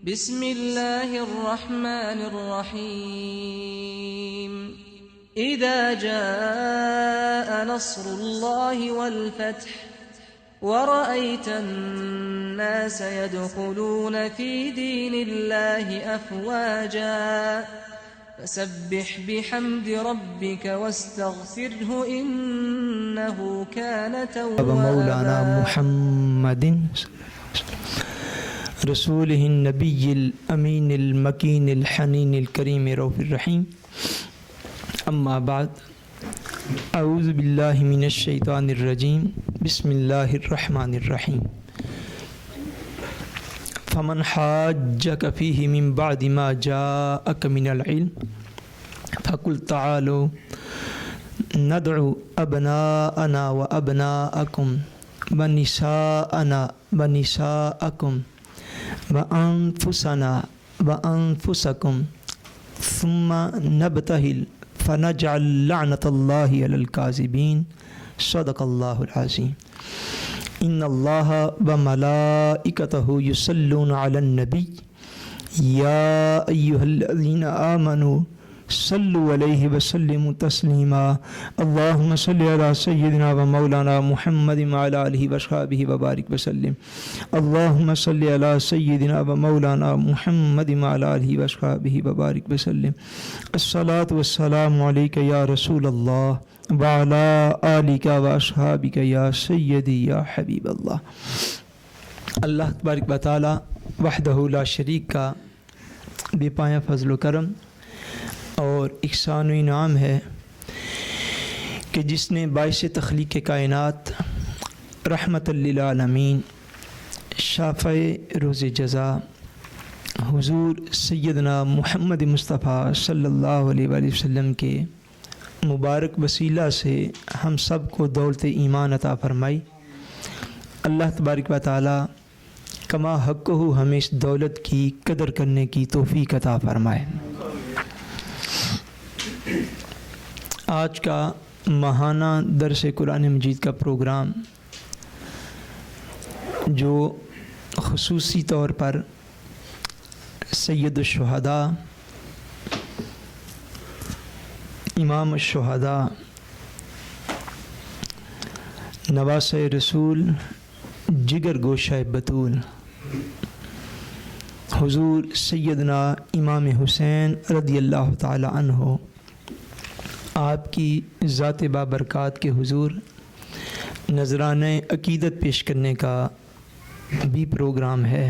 بسم الله الرحمن الرحيم إذا جاء نصر الله والفتح ورأيت الناس يدخلون في دين الله أفواجا فسبح بحمد ربك واستغفره إنه كان توابا. مولانا محمد رسوله النبي الأمين المكين الحنين الكريم رؤوف الرحيم. أما بعد، أعوذ بالله من الشيطان الرجيم. بسم الله الرحمن الرحيم. فمن حاجك فيه من بعد ما جاءك من العلم فقل تعالوا ندعو أبناءنا وأبناءكم ونساءنا ونساءكم وأنفسنا وأنفسكم ثم نبتهل فنجعل لعنة الله على الكاذبين. صدق الله العظيم. إن الله وملائكته يصلون على النبي يا أيها الذين آمنوا صلوا عليه وسلموا تسليما. اللهم صل على سيدنا ومولانا محمد وعلى آله وصحبه وبارك وسلم. اللهم صل على سيدنا ومولانا محمد وعلى آله وصحبه وبارك وسلم. الصلاة والسلام عليك يا رسول الله وعلى آلك وأصحابك يا سيدي يا حبيب اللہ. اللہ تبارک و تعالی وحدہ لا شریک کا بے پایا فضل و کرم اور احسان و انعام ہے کہ جس نے باعث تخلیق کائنات رحمت للعالمین شافع روز جزا حضور سیدنا محمد مصطفیٰ صلی اللہ علیہ وآلہ وسلم کے مبارک وسیلہ سے ہم سب کو دولت ایمان عطا فرمائی. اللہ تبارک و تعالی کما حقہ ہمیں اس دولت کی قدر کرنے کی توفیق عطا فرمائے. آج کا ماہانہ درس قرآن مجید کا پروگرام جو خصوصی طور پر سید الشہداء امام الشہداء نواسہ رسول جگر گوشہ بطول حضور سیدنا امام حسین رضی اللہ تعالی عنہ آپ کی ذات بابرکات کے حضور نذرانہ عقیدت پیش کرنے کا بھی پروگرام ہے.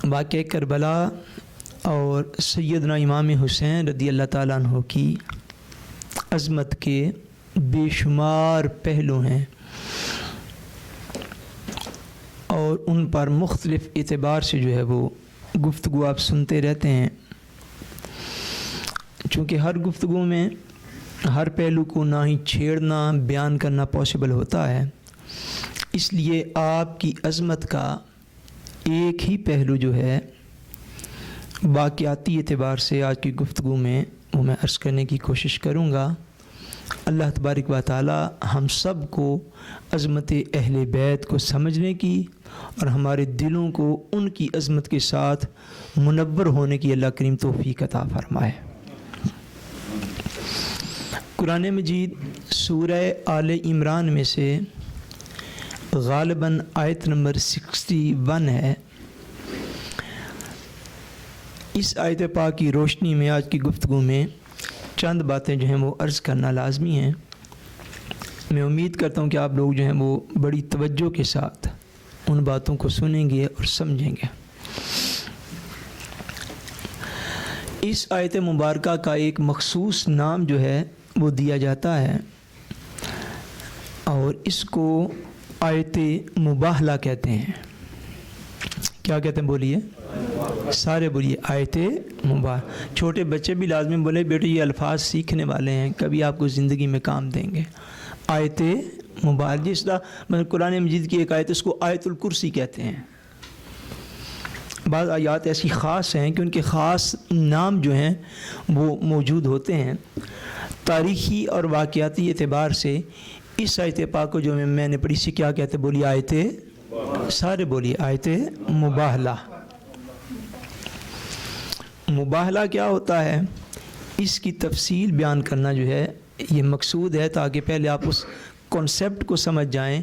واقعہ کربلا اور سیدنا امام حسین رضی اللہ تعالیٰ عنہ کی عظمت کے بے شمار پہلو ہیں اور ان پر مختلف اعتبار سے جو ہے وہ گفتگو آپ سنتے رہتے ہیں. چونکہ ہر گفتگو میں ہر پہلو کو نہ ہی چھیڑنا بیان کرنا پاسبل ہوتا ہے، اس لیے آپ کی عظمت کا ایک ہی پہلو جو ہے واقعاتی اعتبار سے آج کی گفتگو میں وہ میں عرض کرنے کی کوشش کروں گا. اللہ تبارک و تعالی ہم سب کو عظمت اہل بیت کو سمجھنے کی اور ہمارے دلوں کو ان کی عظمت کے ساتھ منور ہونے کی اللہ کریم توفیق عطا فرمائے. قرآن مجید سورہ آل عمران میں سے غالباً آیت نمبر 61 ہے. اس آیت پاک کی روشنی میں آج کی گفتگو میں چند باتیں جو ہیں وہ عرض کرنا لازمی ہیں. میں امید کرتا ہوں کہ آپ لوگ جو ہیں وہ بڑی توجہ کے ساتھ ان باتوں کو سنیں گے اور سمجھیں گے. اس آیت مبارکہ کا ایک مخصوص نام جو ہے وہ دیا جاتا ہے اور اس کو آیت مباہلہ کہتے ہیں. کیا کہتے ہیں؟ بولیے سارے بولیے. آیت مباہلہ. چھوٹے بچے بھی لازمی بولے بیٹے یہ الفاظ سیکھنے والے ہیں، کبھی آپ کو زندگی میں کام دیں گے. آیت مباہلہ جس طرح مطلب قرآن مجید کی ایک آیت اس کو آیت الکرسی کہتے ہیں. بعض آیات ایسی خاص ہیں کہ ان کے خاص نام جو ہیں وہ موجود ہوتے ہیں. تاریخی اور واقعاتی اعتبار سے اس آیت پاک کو جو میں نے پڑھی سی کیا کہتے ہیں؟ بولی آیت سارے بولیے آیت مباہلہ. مباہلہ کیا ہوتا ہے؟ اس کی تفصیل بیان کرنا جو ہے یہ مقصود ہے تاکہ پہلے آپ اس کنسیپٹ کو سمجھ جائیں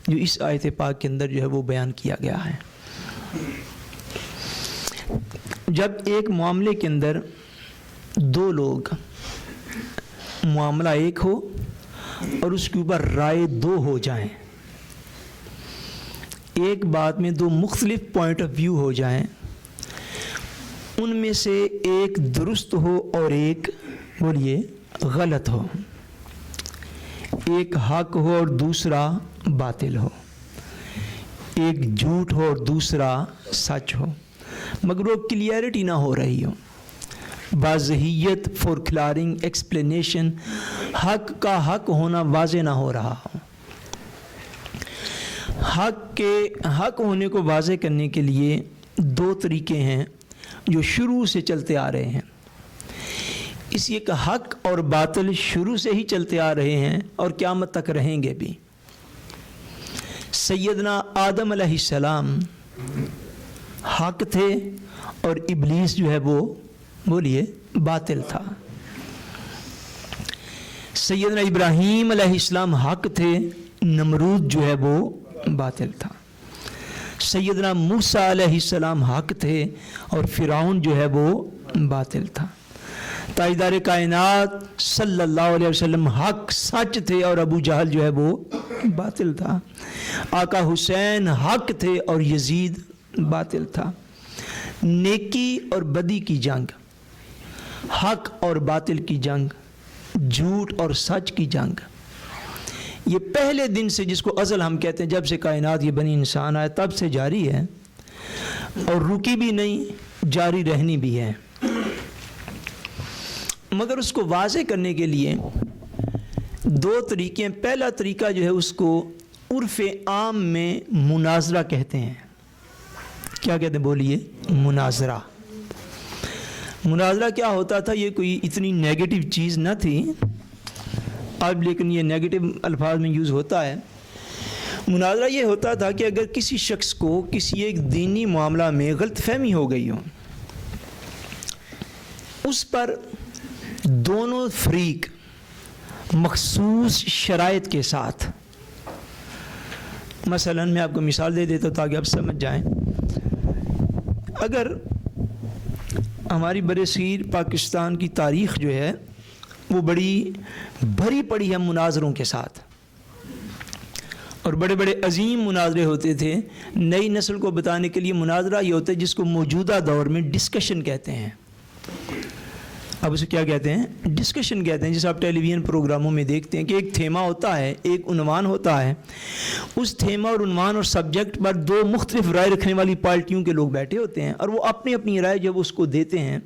جو اس آیت پاک کے اندر جو ہے وہ بیان کیا گیا ہے. جب ایک معاملے کے اندر دو لوگ معاملہ ایک ہو اور اس کے اوپر رائے دو ہو جائیں، ایک بات میں دو مختلف پوائنٹ آف ویو ہو جائیں، ان میں سے ایک درست ہو اور ایک بولیے غلط ہو، ایک حق ہو اور دوسرا باطل ہو، ایک جھوٹ ہو اور دوسرا سچ ہو، مگر وہ کلیئرٹی نہ ہو رہی ہو، واضحیت فور کلیئرنگ ایکسپلینیشن، حق کا حق ہونا واضح نہ ہو رہا ہو. حق ہونے کو واضح کرنے کے لیے دو طریقے ہیں جو شروع سے چلتے آ رہے ہیں. اس لیے کہ حق اور باطل شروع سے ہی چلتے آ رہے ہیں اور قیامت تک رہیں گے بھی. سیدنا آدم علیہ السلام حق تھے اور ابلیس جو ہے وہ بولیے باطل تھا. سیدنا ابراہیم علیہ السلام حق تھے، نمرود جو ہے وہ باطل تھا. سیدنا موسیٰ علیہ السلام حق تھے اور فرعون جو ہے وہ باطل تھا. تاجدار کائنات صلی اللہ علیہ وسلم حق سچ تھے اور ابو جہل جو ہے وہ باطل تھا. آقا حسین حق تھے اور یزید باطل تھا. نیکی اور بدی کی جنگ، حق اور باطل کی جنگ، جھوٹ اور سچ کی جنگ، یہ پہلے دن سے، جس کو ازل ہم کہتے ہیں، جب سے کائنات یہ بنی انسان آیا تب سے جاری ہے اور رکی بھی نہیں، جاری رہنی بھی ہے. مگر اس کو واضح کرنے کے لیے دو طریقے ہیں. پہلا طریقہ جو ہے اس کو عرف عام میں مناظرہ کہتے ہیں. کیا کہتے ہیں بولیے؟ مناظرہ. مناظرہ کیا ہوتا تھا؟ یہ کوئی اتنی نیگیٹو چیز نہ تھی اب، لیکن یہ نیگیٹو الفاظ میں یوز ہوتا ہے. مناظرہ یہ ہوتا تھا کہ اگر کسی شخص کو کسی ایک دینی معاملہ میں غلط فہمی ہو گئی ہو، اس پر دونوں فریق مخصوص شرائط کے ساتھ، مثلا میں آپ کو مثال دے دیتا ہوں تاکہ آپ سمجھ جائیں. اگر ہماری برصغیر پاکستان کی تاریخ جو ہے وہ بڑی بھری پڑی ہے مناظروں کے ساتھ، اور بڑے بڑے عظیم مناظرے ہوتے تھے. نئی نسل کو بتانے کے لیے مناظرہ یہ ہوتا ہے جس کو موجودہ دور میں ڈسکشن کہتے ہیں. اب اسے کیا کہتے ہیں؟ ڈسکشن کہتے ہیں. جیسے آپ ٹیلی ویژن پروگراموں میں دیکھتے ہیں کہ ایک تھیما ہوتا ہے، ایک عنوان ہوتا ہے، اس تھیما اور عنوان اور سبجیکٹ پر دو مختلف رائے رکھنے والی پارٹیوں کے لوگ بیٹھے ہوتے ہیں اور وہ اپنی اپنی رائے جب اس کو دیتے ہیں،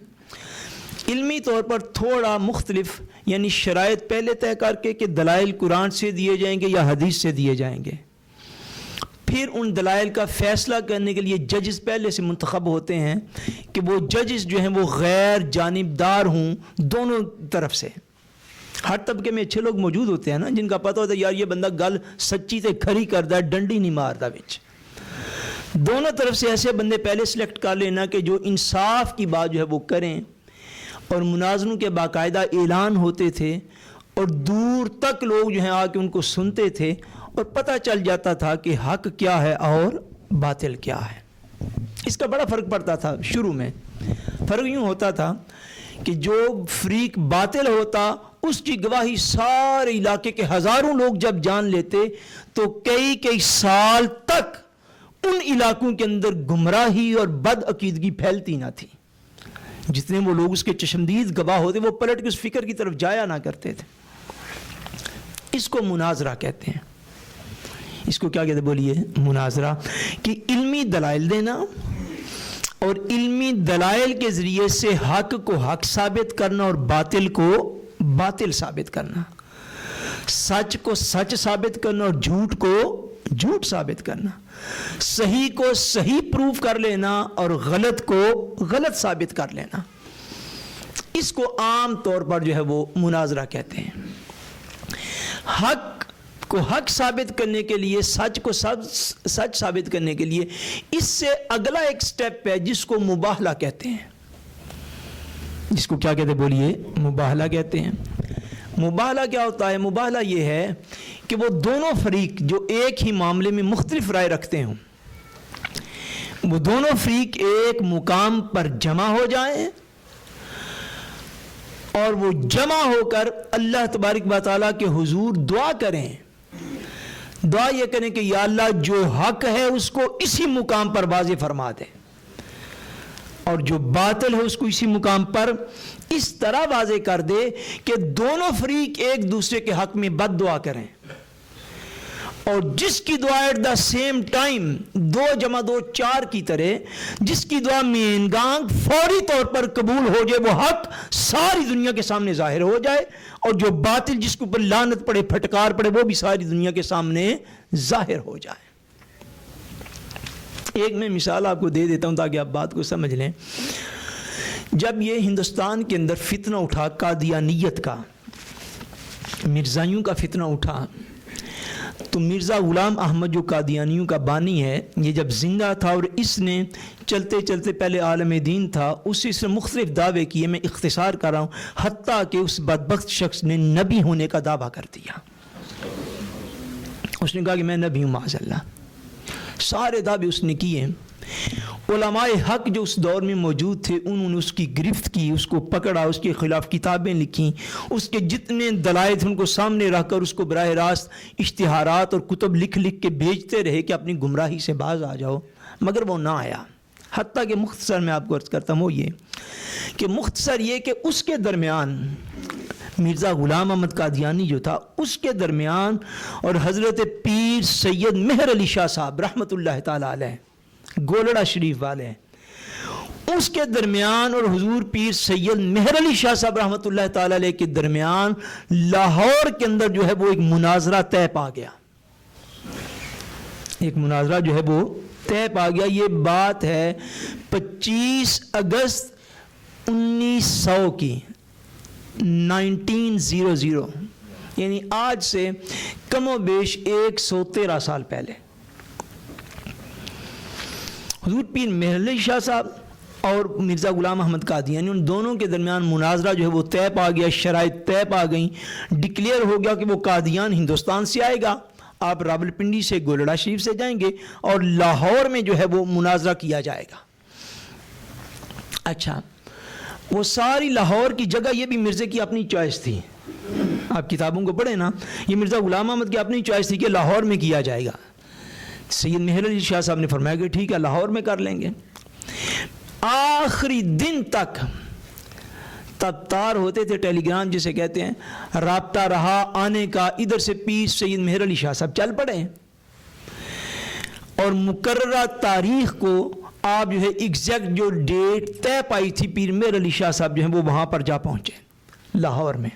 علمی طور پر تھوڑا مختلف، یعنی شرائط پہلے طے کر کے کہ دلائل قرآن سے دیے جائیں گے یا حدیث سے دیے جائیں گے. پھر ان دلائل کا فیصلہ کرنے کے لیے ججز پہلے سے منتخب ہوتے ہیں کہ وہ ججز جو ہیں وہ غیر جانبدار ہوں دونوں طرف سے. ہر طبقے میں اچھے لوگ موجود ہوتے ہیں نا، جن کا پتہ ہوتا ہے یار یہ بندہ گل سچی تے کھری کردا ہے، ڈنڈی نہیں ماردا وچ. دونوں طرف سے ایسے بندے پہلے سلیکٹ کر لینا کہ جو انصاف کی بات جو ہے وہ کریں. اور مناظروں کے باقاعدہ اعلان ہوتے تھے اور دور تک لوگ جو ہیں آ کے ان کو سنتے تھے اور پتہ چل جاتا تھا کہ حق کیا ہے اور باطل کیا ہے. اس کا بڑا فرق پڑتا تھا. شروع میں فرق یوں ہوتا تھا کہ جو فریق باطل ہوتا اس کی گواہی سارے علاقے کے ہزاروں لوگ جب جان لیتے تو کئی سال تک ان علاقوں کے اندر گمراہی اور بد عقیدگی پھیلتی نہ تھی. جتنے وہ لوگ اس کے چشمدید گواہ ہوتے وہ پلٹ کے اس فکر کی طرف جایا نہ کرتے تھے. اس کو مناظرہ کہتے ہیں. اس کو کیا کہتے ہیں بولیے؟ مناظرہ. کہ علمی دلائل دینا اور علمی دلائل کے ذریعے سے حق کو حق ثابت کرنا اور باطل کو باطل ثابت کرنا، سچ کو سچ ثابت کرنا اور جھوٹ کو جھوٹ ثابت کرنا، صحیح کو صحیح پروف کر لینا اور غلط کو غلط ثابت کر لینا. اس کو عام طور پر جو ہے وہ مناظرہ کہتے ہیں. حق کو حق ثابت کرنے کے لیے، سچ کو سچ ثابت کرنے کے لیے اس سے اگلا ایک سٹیپ ہے جس کو مباہلہ کہتے ہیں. جس کو کیا کہتے ہیں بولیے؟ مباہلہ کہتے ہیں. مباہلہ کیا ہوتا ہے؟ مباہلہ یہ ہے کہ وہ دونوں فریق جو ایک ہی معاملے میں مختلف رائے رکھتے ہوں، وہ دونوں فریق ایک مقام پر جمع ہو جائیں اور وہ جمع ہو کر اللہ تبارک و تعالیٰ کے حضور دعا کریں. دعا یہ کریں کہ یا اللہ جو حق ہے اس کو اسی مقام پر واضح فرما دے، اور جو باطل ہے اس کو اسی مقام پر اس طرح واضح کر دے کہ دونوں فریق ایک دوسرے کے حق میں بد دعا کریں، اور جس کی دعا ایٹ دا سیم ٹائم 2+2=4 کی طرح جس کی دعا میں انگانگ فوری طور پر قبول ہو جائے، وہ حق ساری دنیا کے سامنے ظاہر ہو جائے، اور جو باطل جس کے اوپر لعنت پڑے، پھٹکار پڑے، وہ بھی ساری دنیا کے سامنے ظاہر ہو جائے. ایک میں مثال آپ کو دے دیتا ہوں تاکہ آپ بات کو سمجھ لیں. جب یہ ہندوستان کے اندر فتنہ اٹھا قادیانیت کا، مرزائیوں کا فتنہ اٹھا، تو مرزا غلام احمد جو قادیانیوں کا بانی ہے، یہ جب زندہ تھا اور اس نے چلتے چلتے پہلے عالم دین تھا، اسی سے مختلف دعوے کیے. میں اختصار کر رہا ہوں، حتیٰ کہ اس بدبخت شخص نے نبی ہونے کا دعویٰ کر دیا. اس نے کہا کہ میں نبی ہوں معاذ اللہ. سارے دعوے اس نے کیے. علماء حق جو اس دور میں موجود تھے انہوں نے اس کی گرفت کی، اس کو پکڑا، اس کے خلاف کتابیں لکھیں، اس کے جتنے دلائل تھے ان کو سامنے رکھ کر اس کو براہ راست اشتہارات اور کتب لکھ لکھ کے بیچتے رہے کہ اپنی گمراہی سے باز آ جاؤ، مگر وہ نہ آیا. حتیٰ کہ مختصر میں آپ کو عرض کرتا ہوں وہ یہ کہ مختصر یہ کہ اس کے درمیان مرزا غلام احمد قادیانی جو تھا اس کے درمیان اور حضرت پیر سید مہر علی شاہ صاحب رحمۃ اللہ تعالیٰ علیہ گولڑا شریف والے، اس کے درمیان اور حضور پیر سید مہر علی شاہ صاحب رحمۃ اللہ تعالیٰ علیہ کے درمیان لاہور کے اندر جو ہے وہ ایک مناظرہ طے پا گیا. ایک مناظرہ جو ہے وہ طے پا گیا. یہ بات ہے 25 اگست 1900 کی، 1900، یعنی آج سے کم و بیش 113 سال پہلے. حضور پیر مہر علی شاہ صاحب اور مرزا غلام احمد قادیانی ان دونوں کے درمیان مناظرہ جو ہے وہ طے پا گیا، شرائط طے پا گئیں، ڈکلیئر ہو گیا کہ وہ قادیان ہندوستان سے آئے گا، آپ راولپنڈی سے گولڑا شریف سے جائیں گے اور لاہور میں جو ہے وہ مناظرہ کیا جائے گا. اچھا، وہ ساری لاہور کی جگہ، یہ بھی مرزے کی اپنی چوائس تھی، آپ کتابوں کو پڑھیں نا، یہ مرزا غلام احمد کی اپنی چوائس تھی کہ لاہور میں کیا جائے گا. سید مہر علی شاہ صاحب نے فرمایا کہ ٹھیک ہے لاہور میں کر لیں گے. آخری دن تک تب تار ہوتے تھے، ٹیلی گرام جسے کہتے ہیں، رابطہ رہا آنے کا. ادھر سے پیر سید مہر علی شاہ صاحب چل پڑے اور مقررہ تاریخ کو آپ جو ہے ایگزیکٹ جو ڈیٹ طے پائی تھی، پیر مہر علی شاہ صاحب جو ہیں وہ وہاں پر جا پہنچے لاہور میں،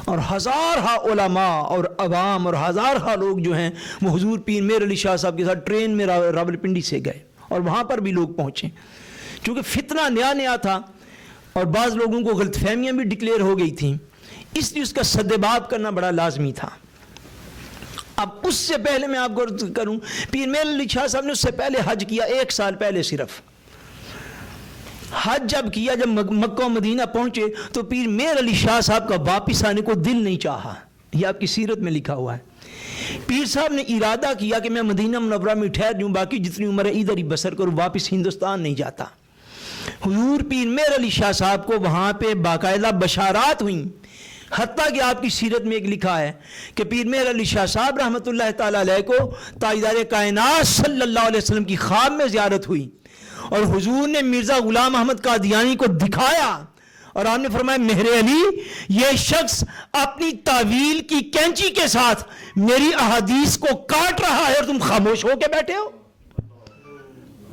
اور ہزارہ علماء اور عوام اور ہزارہ لوگ جو ہیں وہ حضور پیر مہر علی شاہ صاحب کے ساتھ ٹرین میں راولپنڈی سے گئے، اور وہاں پر بھی لوگ پہنچے. چونکہ فتنہ نیا نیا تھا اور بعض لوگوں کو غلط فہمیاں بھی ڈکلیئر ہو گئی تھیں، اس لیے اس کا سدباب کرنا بڑا لازمی تھا. اب اس سے پہلے میں آپ کو کروں، پیر مہر علی شاہ صاحب نے اس سے پہلے حج کیا، 1 سال پہلے صرف. حج جب کیا، جب مکہ و مدینہ پہنچے تو پیر مہر علی شاہ صاحب کا واپس آنے کو دل نہیں چاہا. یہ آپ کی سیرت میں لکھا ہوا ہے. پیر صاحب نے ارادہ کیا کہ میں مدینہ منورہ میں ٹھہر جوں، باقی جتنی عمر ہے ادھر ہی بسر کروں، واپس ہندوستان نہیں جاتا. حضور پیر مہر علی شاہ صاحب کو وہاں پہ باقاعدہ بشارات ہوئیں، حتیٰ کہ آپ کی سیرت میں ایک لکھا ہے کہ پیر مہر علی شاہ صاحب رحمۃ اللہ تعالیٰ علیہ کو تاجدار کائنات صلی اللہ علیہ وسلم کی خواب میں زیارت ہوئی، اور حضور نے مرزا غلام احمد قادیانی کو دکھایا اور آپ نے فرمایا مہر علی یہ شخص اپنی تعویل کی کینچی کے ساتھ میری احادیث کو کاٹ رہا ہے اور تم خاموش ہو کے بیٹھے ہو.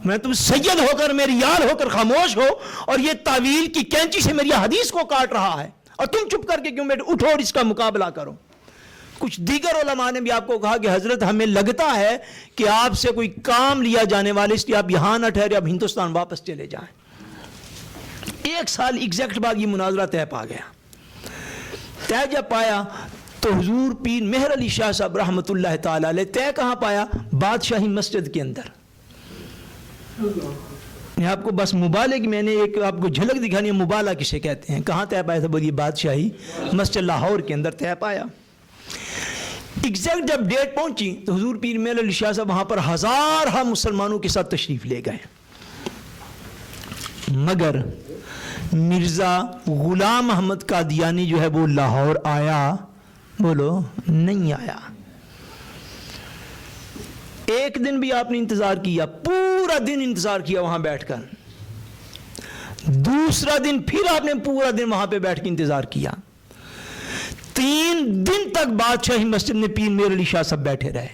میں تم سید ہو کر میری یار ہو کر خاموش ہو اور یہ تعویل کی کینچی سے میری حدیث کو کاٹ رہا ہے اور تم چپ کر کے کیوں بیٹھے؟ اٹھو اور اس کا مقابلہ کرو. کچھ دیگر علماء نے بھی آپ کو کہا کہ حضرت ہمیں لگتا ہے کہ آپ سے کوئی کام لیا جانے والے، اس لیے آپ یہاں نہ ٹھہرے، اب ہندوستان واپس چلے جائیں. 1 سال ایگزیکٹ بعد یہ مناظرہ طے پا گیا. طے جب پایا تو حضور پیر مہر علی شاہ صاحب رحمۃ اللہ تعالیٰ علیہ طے کہاں پایا؟ بادشاہی مسجد کے اندر. میں آپ کو بس مبالغہ میں نے ایک آپ کو جھلک دکھانی ہے، مبالغہ کسے کہتے ہیں. کہاں طے پایا تھا؟ بولیے بادشاہی مسجد لاہور کے اندر طے پایا. ایگزیکٹ جب ڈیٹ پہنچی تو حضور پیر مہر علی شاہ صاحب وہاں پر ہزارہ مسلمانوں کے ساتھ تشریف لے گئے، مگر مرزا غلام احمد قادیانی جو ہے وہ لاہور آیا؟ بولو نہیں آیا. ایک دن بھی آپ نے انتظار کیا، پورا دن انتظار کیا وہاں بیٹھ کر. دوسرا دن پھر آپ نے پورا دن وہاں پہ بیٹھ کے انتظار کیا. 3 دن تک بادشاہی مسجد میں پیر مہر علی شاہ صاحب بیٹھے رہے.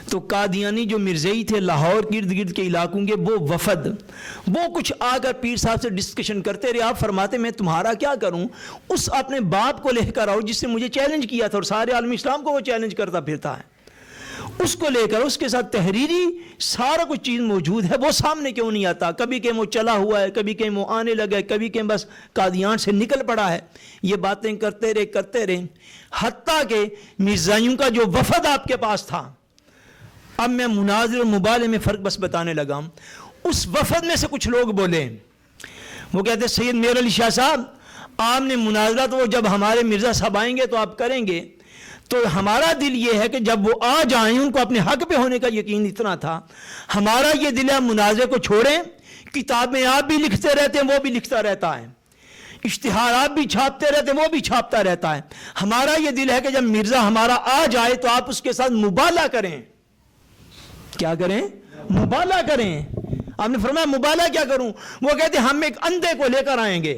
تو قادیانی جو مرزئی تھے لاہور گرد گرد کے علاقوں کے، وہ وفد وہ کچھ آ کر پیر صاحب سے ڈسکشن کرتے رہے. آپ فرماتے میں تمہارا کیا کروں؟ اس اپنے باپ کو لے کر آؤ جس نے مجھے چیلنج کیا تھا اور سارے عالم اسلام کو وہ چیلنج کرتا پھرتا ہے. اس کو لے کر اس کے ساتھ تحریری سارا کچھ چیز موجود ہے، وہ سامنے کیوں نہیں آتا؟ کبھی کہ وہ چلا ہوا ہے، کبھی کہ وہ آنے لگا ہے، کبھی کہ بس قادیان سے نکل پڑا ہے. یہ باتیں کرتے رہے حتیٰ کہ مرزائیوں کا جو وفد آپ کے پاس تھا، اب میں مناظر و مبالغے میں فرق بس بتانے لگا ہوں. اس وفد میں سے کچھ لوگ بولے، وہ کہتے سید مہر علی شاہ صاحب آپ نے مناظرہ تو جب ہمارے مرزا صاحب آئیں گے تو آپ کریں گے، تو ہمارا دل یہ ہے کہ جب وہ آ جائیں، ان کو اپنے حق پہ ہونے کا یقین اتنا تھا، ہمارا یہ دل ہے مناظرے کو چھوڑیں. کتابیں آپ بھی لکھتے رہتے ہیں، وہ بھی لکھتا رہتا ہے، اشتہارات بھی چھاپتے رہتے ہیں، وہ بھی چھاپتا رہتا ہے. ہمارا یہ دل ہے کہ جب مرزا ہمارا آ جائے تو آپ اس کے ساتھ مبالغہ کریں. کیا کریں؟ مبالغہ کریں. آپ نے فرمایا مبالغہ کیا کروں؟ وہ کہتے ہم ایک اندھے کو لے کر آئیں گے،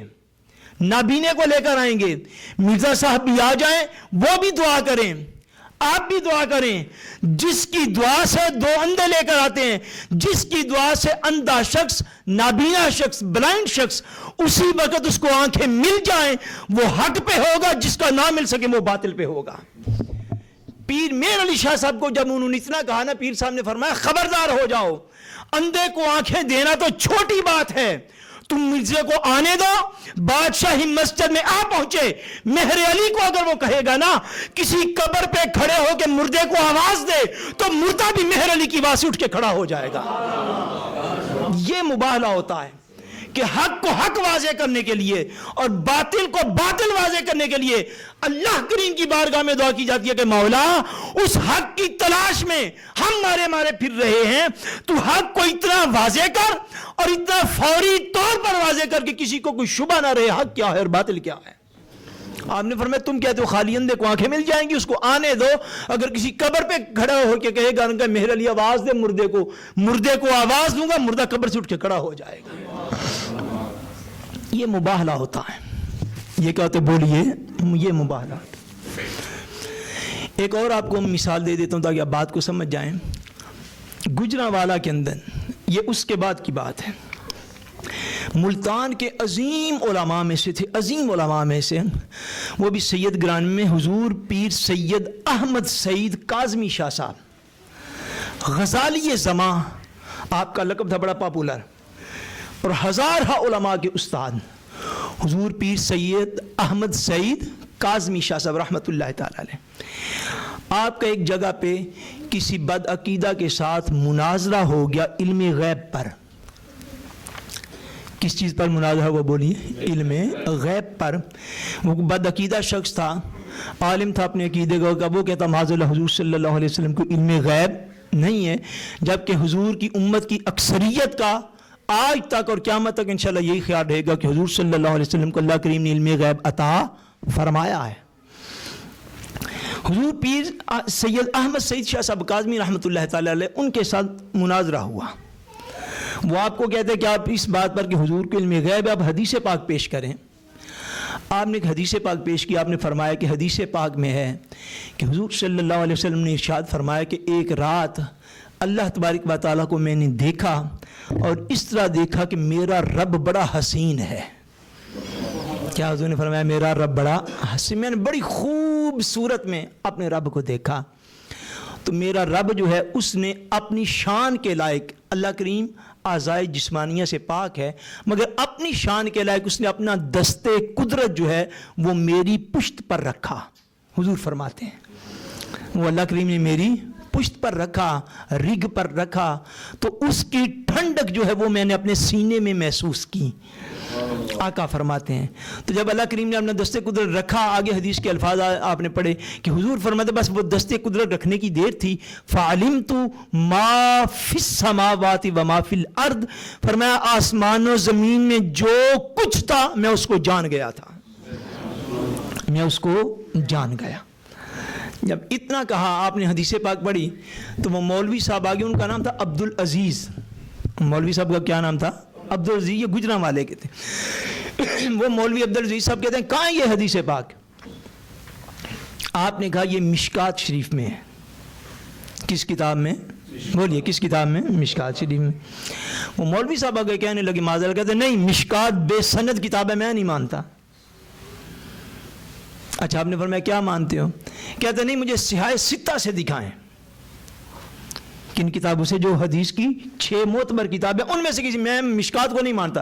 نابینے کو لے کر آئیں گے، مرزا صاحب بھی آ جائیں، وہ بھی دعا کریں، آپ بھی دعا کریں. جس کی دعا سے 2 اندھے لے کر آتے ہیں، جس کی دعا سے اندھا شخص، نابینا شخص، بلائنڈ شخص اسی وقت اس کو آنکھیں مل جائیں، وہ حق پہ ہوگا، جس کا نہ مل سکے وہ باطل پہ ہوگا. پیر مہر علی شاہ صاحب کو جب انہوں نے اتنا کہا نا، پیر صاحب نے فرمایا خبردار ہو جاؤ، اندھے کو آنکھیں دینا تو چھوٹی بات ہے، تم مرزے کو آنے دو. بادشاہی مسجد میں آ پہنچے. مہر علی کو اگر وہ کہے گا نا کسی قبر پہ کھڑے ہو کے مردے کو آواز دے، تو مردہ بھی مہر علی کی آواز سے اٹھ کے کھڑا ہو جائے گا. یہ مباہلہ ہوتا ہے کہ حق کو حق واضح کرنے کے لیے اور باطل کو باطل واضح کرنے کے لیے اللہ کریم کی بارگاہ میں دعا کی جاتی ہے کہ مولا اس حق کی تلاش میں ہم مارے پھر رہے ہیں، تو حق کو اتنا واضح کر اور اتنا فوری طور پر واضح کر کہ کسی کو کوئی شبہ نہ رہے حق کیا ہے اور باطل کیا ہے. آپ نے فرمایا تم کہتے ہو خالی اندھے کو آنکھیں مل جائیں گی، اس کو آنے دو. اگر کسی قبر پہ کھڑا ہو کے کہے گا مہر علی آواز دے مردے کو آواز دوں گا، مردہ قبر سے اٹھ کے کھڑا ہو جائے گا. یہ مباہلہ ہوتا ہے. یہ کہتے بولیے یہ مباہلہ. ایک اور آپ کو مثال دے دیتا ہوں تاکہ آپ بات کو سمجھ جائیں. گجرانوالہ کے اندر، یہ اس کے بعد کی بات ہے، ملتان کے عظیم علماء میں سے تھے، عظیم علماء میں سے وہ بھی سید گران میں حضور پیر سید احمد سعید کاظمی شاہ صاحب غزالی زماں، آپ کا لقب تھا بڑا پاپولر، اور ہزارہ علماء کے استاد حضور پیر سید احمد سعید کاظمی شاہ صاحب رحمۃ اللہ تعالی علیہ. آپ کا ایک جگہ پہ کسی بد عقیدہ کے ساتھ مناظرہ ہو گیا علم غیب پر. کس چیز پر مناظرہ؟ وہ بولیے علم غیب پر. وہ بد عقیدہ شخص تھا، عالم تھا اپنے عقیدے کا، وہ کہتا معاذ اللہ حضور صلی اللہ علیہ وسلم کو علم غیب نہیں ہے، جبکہ حضور کی امت کی اکثریت کا آج تک اور قیامت تک انشاءاللہ یہی خیال رہے گا کہ حضور صلی اللہ علیہ وسلم کو اللہ کریم نے علم غیب عطا فرمایا ہے. حضور پیر سید احمد سعید شاہ صاحب کاظمی رحمۃ اللہ تعالی علیہ ان کے ساتھ مناظرہ ہوا. وہ آپ کو کہتے ہیں کہ آپ اس بات پر کہ حضور کے علم غیب آپ حدیث پاک پیش کریں. آپ نے ایک حدیث پاک پیش کی. آپ نے فرمایا کہ حدیث پاک میں ہے کہ حضور صلی اللہ علیہ وسلم نے ارشاد فرمایا کہ ایک رات اللہ تبارک و تعالیٰ کو میں نے دیکھا اور اس طرح دیکھا کہ میرا رب بڑا حسین ہے. کیا حضور نے فرمایا میرا رب بڑا حسین؟ میں نے بڑی خوب صورت میں اپنے رب کو دیکھا. تو میرا رب جو ہے اس نے اپنی شان کے لائق اللہ کریم اعضائے جسمانیہ سے پاک ہے، مگر اپنی شان کے لائق اس نے اپنا دستے قدرت جو ہے وہ میری پشت پر رکھا. حضور فرماتے ہیں وہ اللہ کریم نے میری پشت پر رکھا، رگ پر رکھا، تو اس کی ٹھنڈک جو ہے وہ میں نے اپنے سینے میں محسوس کی. آقا فرماتے ہیں تو جب اللہ کریم نے اپنا دستے قدرت رکھا، آگے حدیث کے الفاظ آپ نے پڑھے کہ حضور فرماتے بس وہ دستے قدرت رکھنے کی دیر تھی. فعلمت ما فی السماوات و ما فی الارض، فرمایا آسمان و زمین میں جو کچھ تھا میں اس کو جان گیا تھا، میں اس کو جان گیا. جب اتنا کہا آپ نے حدیث پاک پڑھی تو وہ مولوی صاحب آگے، ان کا نام تھا عبدالعزیز. مولوی صاحب کا کیا نام تھا؟ عبدالعزیز. یہ گجرانوالے کے تھے. وہ مولوی عبدالعزیز صاحب کہتے ہیں کہاں یہ حدیث پاک؟ آپ نے کہا یہ مشکات شریف میں ہے. کس کتاب میں؟ بولیے کس کتاب میں؟ مشکات شریف میں. وہ مولوی صاحب آگے کہنے لگے معذرت، کہتے ہیں نہیں مشکات بے سند کتاب ہے، میں نہیں مانتا. اچھا آپ نے فرمایا کیا مانتے ہو؟ کہتے نہیں مجھے صحاح ستہ سے دکھائیں. کن کتابوں سے؟ جو حدیث کی 6 معتبر کتابیں ان میں سے کسی. میں مشکات کو نہیں مانتا.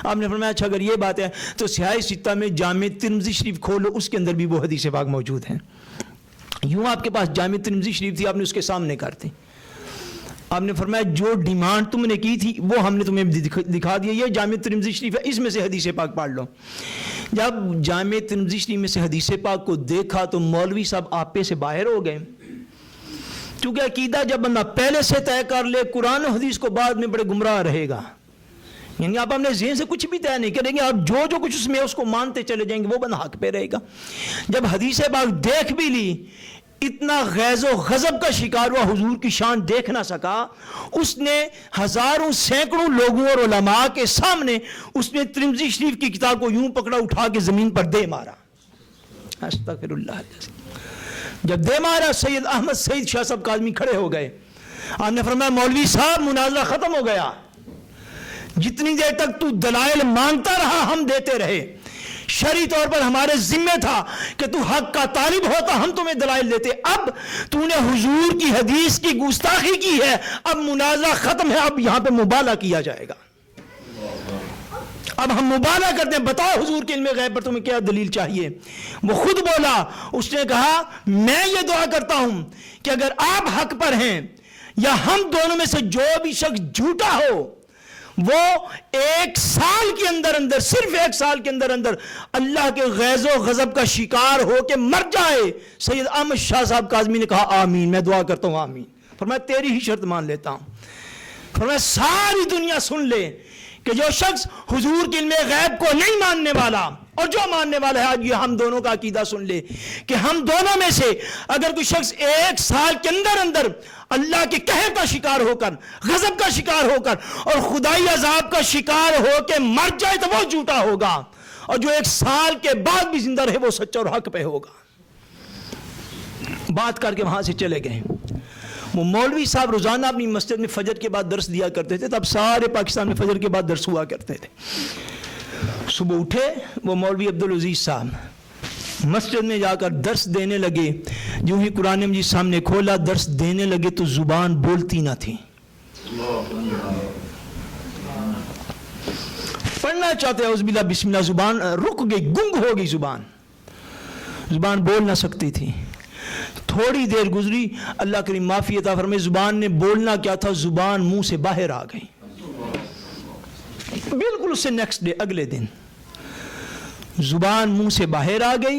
آپ نے فرمایا اچھا اگر یہ بات ہے تو صحاح ستہ میں جامع ترمذی شریف کھولو، اس کے اندر بھی وہ حدیث پاک موجود ہیں. یوں آپ کے پاس جامع ترمذی شریف تھی، آپ نے اس کے سامنے کر دی. آپ نے فرمایا جو ڈیمانڈ تم نے کی تھی وہ ہم نے تمہیں دکھا دیا، یہ جامع ترمذی شریف ہے، اس میں سے حدیث پاک پڑھ لو. جب جامع ترمذی شریف میں سے حدیث پاک کو دیکھا تو مولوی صاحب آپے سے باہر ہو گئے. کیونکہ عقیدہ جب بندہ پہلے سے طے کر لے قرآن و حدیث کو بعد میں بڑے گمراہ رہے گا. یعنی آپ اپنے ذہن سے کچھ بھی طے نہیں کریں گے، آپ جو کچھ اس میں اس کو مانتے چلے جائیں گے، وہ بندہ حق پہ رہے گا. جب حدیث پاک دیکھ بھی لی، اتنا غیظ و غضب کا شکار ہوا، حضور کی شان دیکھ نہ سکا. اس نے ہزاروں سینکڑوں لوگوں اور علماء کے سامنے اس نے ترمذی شریف کی کتاب کو یوں پکڑا، اٹھا کے زمین پر دے مارا. استغفر اللہ. جب دے مارا سید احمد سعید شاہ صاحب کاظمی کھڑے ہو گئے. آپ نے فرمایا مولوی صاحب مناظرہ ختم ہو گیا، جتنی دیر تک تو دلائل مانگتا رہا ہم دیتے رہے. شرعی طور پر ہمارے ذمہ تھا کہ تو حق کا طالب ہوتا، ہم تمہیں دلائل دیتے. اب تو نے حضور کی حدیث کی گستاخی کی ہے، اب مناظرہ ختم ہے، اب یہاں پہ مبالغہ کیا جائے گا. اب ہم مبالغہ کرتے ہیں، بتاؤ حضور کے علم غیب پر تمہیں کیا دلیل چاہیے. وہ خود بولا، اس نے کہا میں یہ دعا کرتا ہوں کہ اگر آپ حق پر ہیں یا ہم دونوں میں سے جو بھی شخص جھوٹا ہو وہ 1 سال کے اندر اندر، صرف 1 سال کے اندر اندر اللہ کے غیظ و غضب کا شکار ہو کے مر جائے. سید احمد شاہ صاحب کاظمی نے کہا آمین. میں دعا کرتا ہوں آمین. فرمایا تیری ہی شرط مان لیتا ہوں. فرمایا ساری دنیا سن لے کہ جو شخص حضور کے علم غیب کو نہیں ماننے والا اور جو ماننے والا ہے، آج یہ ہم دونوں کا عقیدہ سن لے کہ ہم دونوں میں سے اگر کوئی شخص 1 سال کے اندر اندر اللہ کے قہر کا شکار ہو کر، غضب کا شکار ہو کر اور خدائی عذاب کا شکار ہو کے مر جائے تو وہ جھوٹا ہوگا، اور جو 1 سال کے بعد بھی زندہ رہے وہ سچا اور حق پہ ہوگا. بات کر کے وہاں سے چلے گئے. وہ مولوی صاحب روزانہ اپنی مسجد میں فجر کے بعد درس دیا کرتے تھے. تب سارے پاکستان میں فجر کے بعد درس ہوا کرتے تھے. صبح اٹھے وہ مولوی عبدالعزیز صاحب مسجد میں جا کر درس دینے لگے. جو ہی قرآن مجید سامنے کھولا درس دینے لگے تو زبان بولتی نہ تھی. پڑھنا چاہتے اعوذ باللہ بسم اللہ، زبان رک گئی، گنگ ہو گئی، زبان بول نہ سکتی تھی. تھوڑی دیر گزری، اللہ کریم معافی عطا فرمائے، زبان نے بولنا کیا تھا، زبان منہ سے باہر آ گئی. بالکل اس سے نیکسٹ ڈے، اگلے دن زبان منہ سے باہر آ گئی.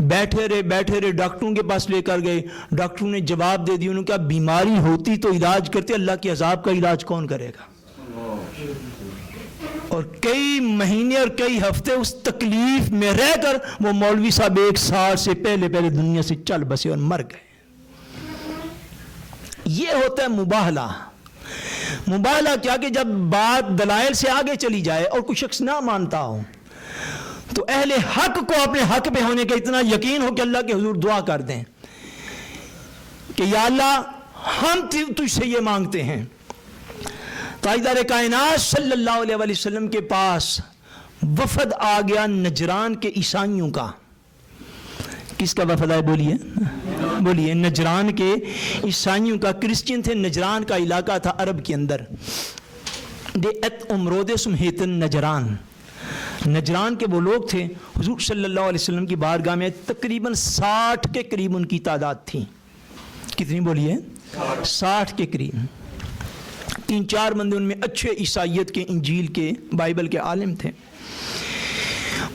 بیٹھے رہے ڈاکٹروں کے پاس لے کر گئے. ڈاکٹروں نے جواب دے دیا. انہوں نے کہا بیماری ہوتی تو علاج کرتے، اللہ کے عذاب کا علاج کون کرے گا. اور کئی مہینے اور کئی ہفتے اس تکلیف میں رہ کر وہ مولوی صاحب 1 سال سے پہلے دنیا سے چل بسے اور مر گئے. یہ ہوتا ہے مباہلہ. مباہلہ کیا کہ جب بات دلائل سے آگے چلی جائے اور کوئی شخص نہ مانتا ہو تو اہل حق کو اپنے حق پہ ہونے کا اتنا یقین ہو کہ اللہ کے حضور دعا کر دیں کہ یا اللہ ہم تجھ سے یہ مانگتے ہیں. تاجدار کائنات صلی اللہ علیہ وسلم کے پاس وفد آ گیا نجران کے عیسائیوں کا. کس کا وفد ہے؟ بولیے. نجران کے عیسائیوں کا. کرسچین تھے. نجران کا علاقہ تھا عرب کے اندر. دے ات امرود سمہیتن نجران، نجران کے وہ لوگ تھے، حضور صلی اللہ علیہ وسلم کی بارگاہ میں تقریباً 60 کے قریب ان کی تعداد تھی. کتنی بولیے؟ 60 کے قریب. 3-4 بندے ان میں اچھے عیسائیت کے، انجیل کے، بائبل کے عالم تھے.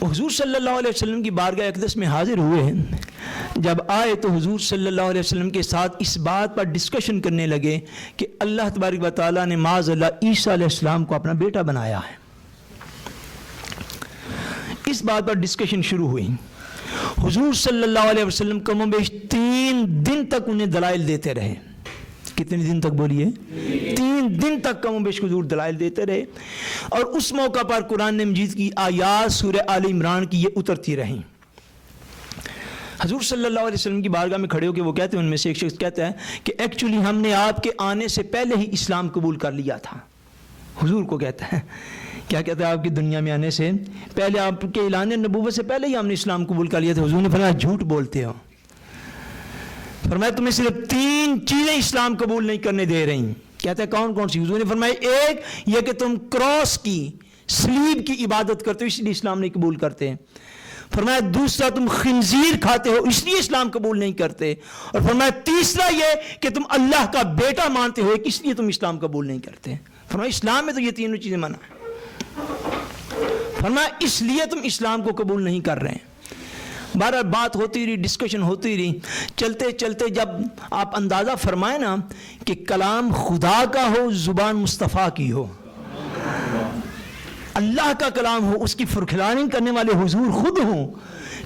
حضور صلی اللہ علیہ وسلم کی بارگاہ اقدس میں حاضر ہوئے ہیں. جب آئے تو حضور صلی اللہ علیہ وسلم کے ساتھ اس بات پر ڈسکشن کرنے لگے کہ اللہ تبارک و تعالیٰ نے معاذ اللہ عیسیٰ علیہ السلام کو اپنا بیٹا بنایا ہے. اس بات پر ڈسکشن شروع ہوئی. حضور صلی اللہ علیہ وسلم کم و بیش 3 دن تک انہیں دلائل دیتے رہے. کتنے دن تک بولیے؟ 3 دن تک کم و بیش حضور دلائل دیتے رہے. اور اس موقع پر قرآن مجید کی آیات سورہ آل عمران کی یہ اترتی رہیں. حضور صلی اللہ علیہ وسلم کی بارگاہ میں کھڑے ہو کے وہ کہتے ہیں، ان میں سے ایک شخص کہتا ہے کہ ایکچولی ہم نے آپ کے آنے سے پہلے ہی اسلام قبول کر لیا تھا. حضور کو کہتا ہے، کیا کہتا ہے؟ آپ کی دنیا میں آنے سے پہلے، آپ کے اعلان نبوت سے پہلے ہی ہم نے اسلام قبول کر لیا تھا. حضور نے فرمایا جھوٹ بولتے ہو. فرمایا تمہیں صرف 3 چیزیں اسلام قبول نہیں کرنے دے رہی. کہتا ہے کون کون سی؟ حضور نے فرمایا ایک یہ کہ تم کراس کی، صلیب کی عبادت کرتے ہو اس لیے اسلام نہیں قبول کرتے. فرمایا دوسرا تم خنزیر کھاتے ہو اس لیے اسلام قبول نہیں کرتے. اور فرمایا تیسرا یہ کہ تم اللہ کا بیٹا مانتے ہو اس لیے تم اسلام قبول نہیں کرتے. فرمایا اسلام میں تو یہ تینوں چیزیں منع ہیں. فرمایا اس لیے تم اسلام کو قبول نہیں کر رہے ہیں. بہرحال بات ہوتی رہی، ڈسکشن ہوتی رہی. چلتے چلتے جب آپ اندازہ فرمائیں نا کہ کلام خدا کا ہو، زبان مصطفیٰ کی ہو، اللہ کا کلام ہو، اس کی فرخلانی کرنے والے حضور خود ہوں،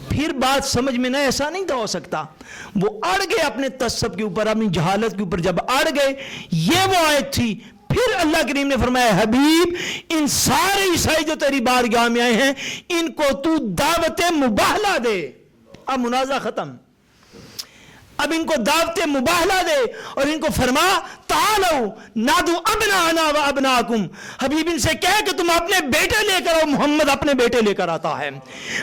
پھر بات سمجھ میں نہ ایسا نہیں ہو سکتا. وہ اڑ گئے اپنے تعصب کے اوپر، اپنی جہالت کے اوپر. جب اڑ گئے، یہ وہ آیت تھی. پھر اللہ کریم نے فرمایا حبیب ان سارے عیسائی جو تیری بارگاہ میں آئے ہیں ان کو تو دعوت مباہلہ دے. اب منازعہ ختم. اب ان کو دعوت مباہلہ دے اور ان کو فرما تعالوا نادو ابناءنا و ابناکم. حبیب ان سے کہے کہ تم اپنے بیٹے لے کر آؤ. محمد اپنے بیٹے لے کر آتا ہے.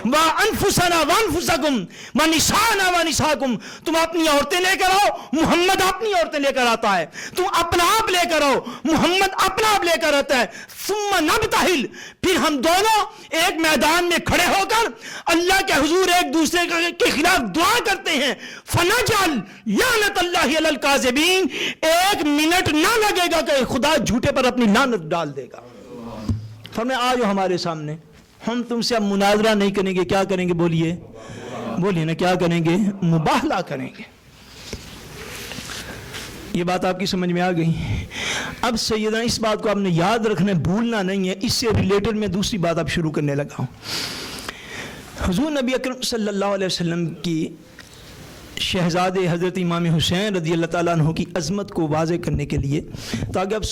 وانفسنا وانفسکم ونساءنا ونساکم. تم اپنی عورتیں لے کر آؤ. محمد اپنی عورتیں لے کر آتا ہے. تم اپنا آپ لے کر آؤ. محمد اپنا آپ لے کر آتا ہے. ثم نبتہل. پھر ہم دونوں ایک میدان میں کھڑے ہو کر اللہ کے حضور ایک دوسرے کے خلاف دعا کرتے ہیں. فنجعل لعنت اللہ علی الکاذبین. 1 منٹ نہ لگے گا کہ خدا جھوٹے پر اپنی لعنت ڈال دے گا. فرمایا آ جاؤ ہمارے سامنے، ہم تم سے اب مناظرہ نہیں کریں گے. کیا کریں گے؟ بولیے بولیے نا، کیا کریں گے؟ مباہلہ کریں گے. یہ بات آپ کی سمجھ میں آ گئی؟ اب سیدنا اس بات کو آپ نے یاد رکھنا ہے، بھولنا نہیں ہے. اس سے ریلیٹڈ میں دوسری بات اب شروع کرنے لگا ہوں. حضور نبی اکرم صلی اللہ علیہ وسلم کی شہزادے حضرت امام حسین رضی اللہ تعالیٰ عنہ کی عظمت کو واضح کرنے کے لیے، تاکہ اب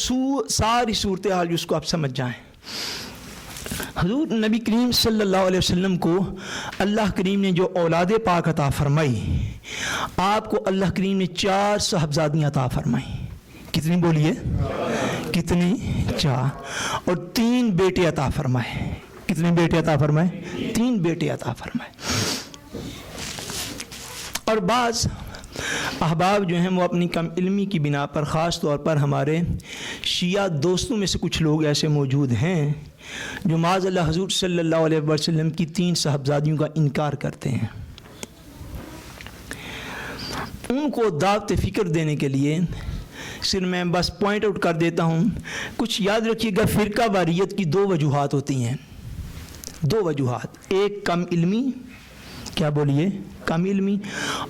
ساری صورتحال جس کو آپ سمجھ جائیں. حضور نبی کریم صلی اللہ علیہ وسلم کو اللہ کریم نے جو اولاد پاک عطا فرمائی، آپ کو اللہ کریم نے 4 صاحبزادیاں عطا فرمائی. کتنی بولیے؟ کتنی؟ 4. اور 3 بیٹے عطا فرمائے. کتنے بیٹے عطا فرمائے؟ 3 بیٹے عطا فرمائے. اور بعض احباب جو ہیں وہ اپنی کم علمی کی بنا پر، خاص طور پر ہمارے شیعہ دوستوں میں سے کچھ لوگ ایسے موجود ہیں جو معاذ اللہ حضور صلی اللہ علیہ وسلم کی 3 صاحبزادیوں کا انکار کرتے ہیں. ان کو دعوت فکر دینے کے لیے صرف میں بس پوائنٹ آؤٹ کر دیتا ہوں. کچھ یاد رکھیے گا، فرقہ واریت کی 2 وجوہات ہوتی ہیں. 2 وجوہات. ایک کم علمی، کیا بولیے؟ کم علمی.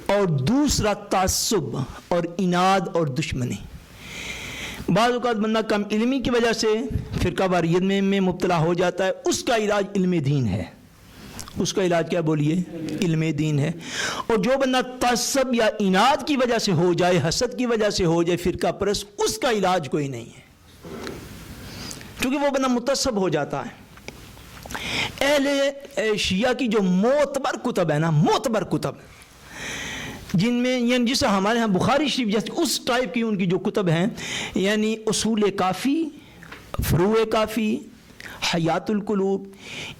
اور دوسرا تعصب اور اناد اور دشمنی. بعض اوقات بندہ کم علمی کی وجہ سے فرقہ واریت میں مبتلا ہو جاتا ہے. اس کا علاج علم دین ہے. اس کا علاج کیا بولیے؟ علم دین ہے. اور جو بندہ تعصب یا اناد کی وجہ سے ہو جائے، حسد کی وجہ سے ہو جائے فرقہ پرست، اس کا علاج کوئی نہیں ہے، کیونکہ وہ بندہ متعصب ہو جاتا ہے. اہل شیعہ کی جو معتبر کتب ہے نا، معتبر کتب جن میں یعنی جسے ہمارے ہاں بخاری شریف جیسے اس ٹائپ کی ان کی جو کتب ہیں، یعنی اصول کافی، فروع کافی، حیات القلوب،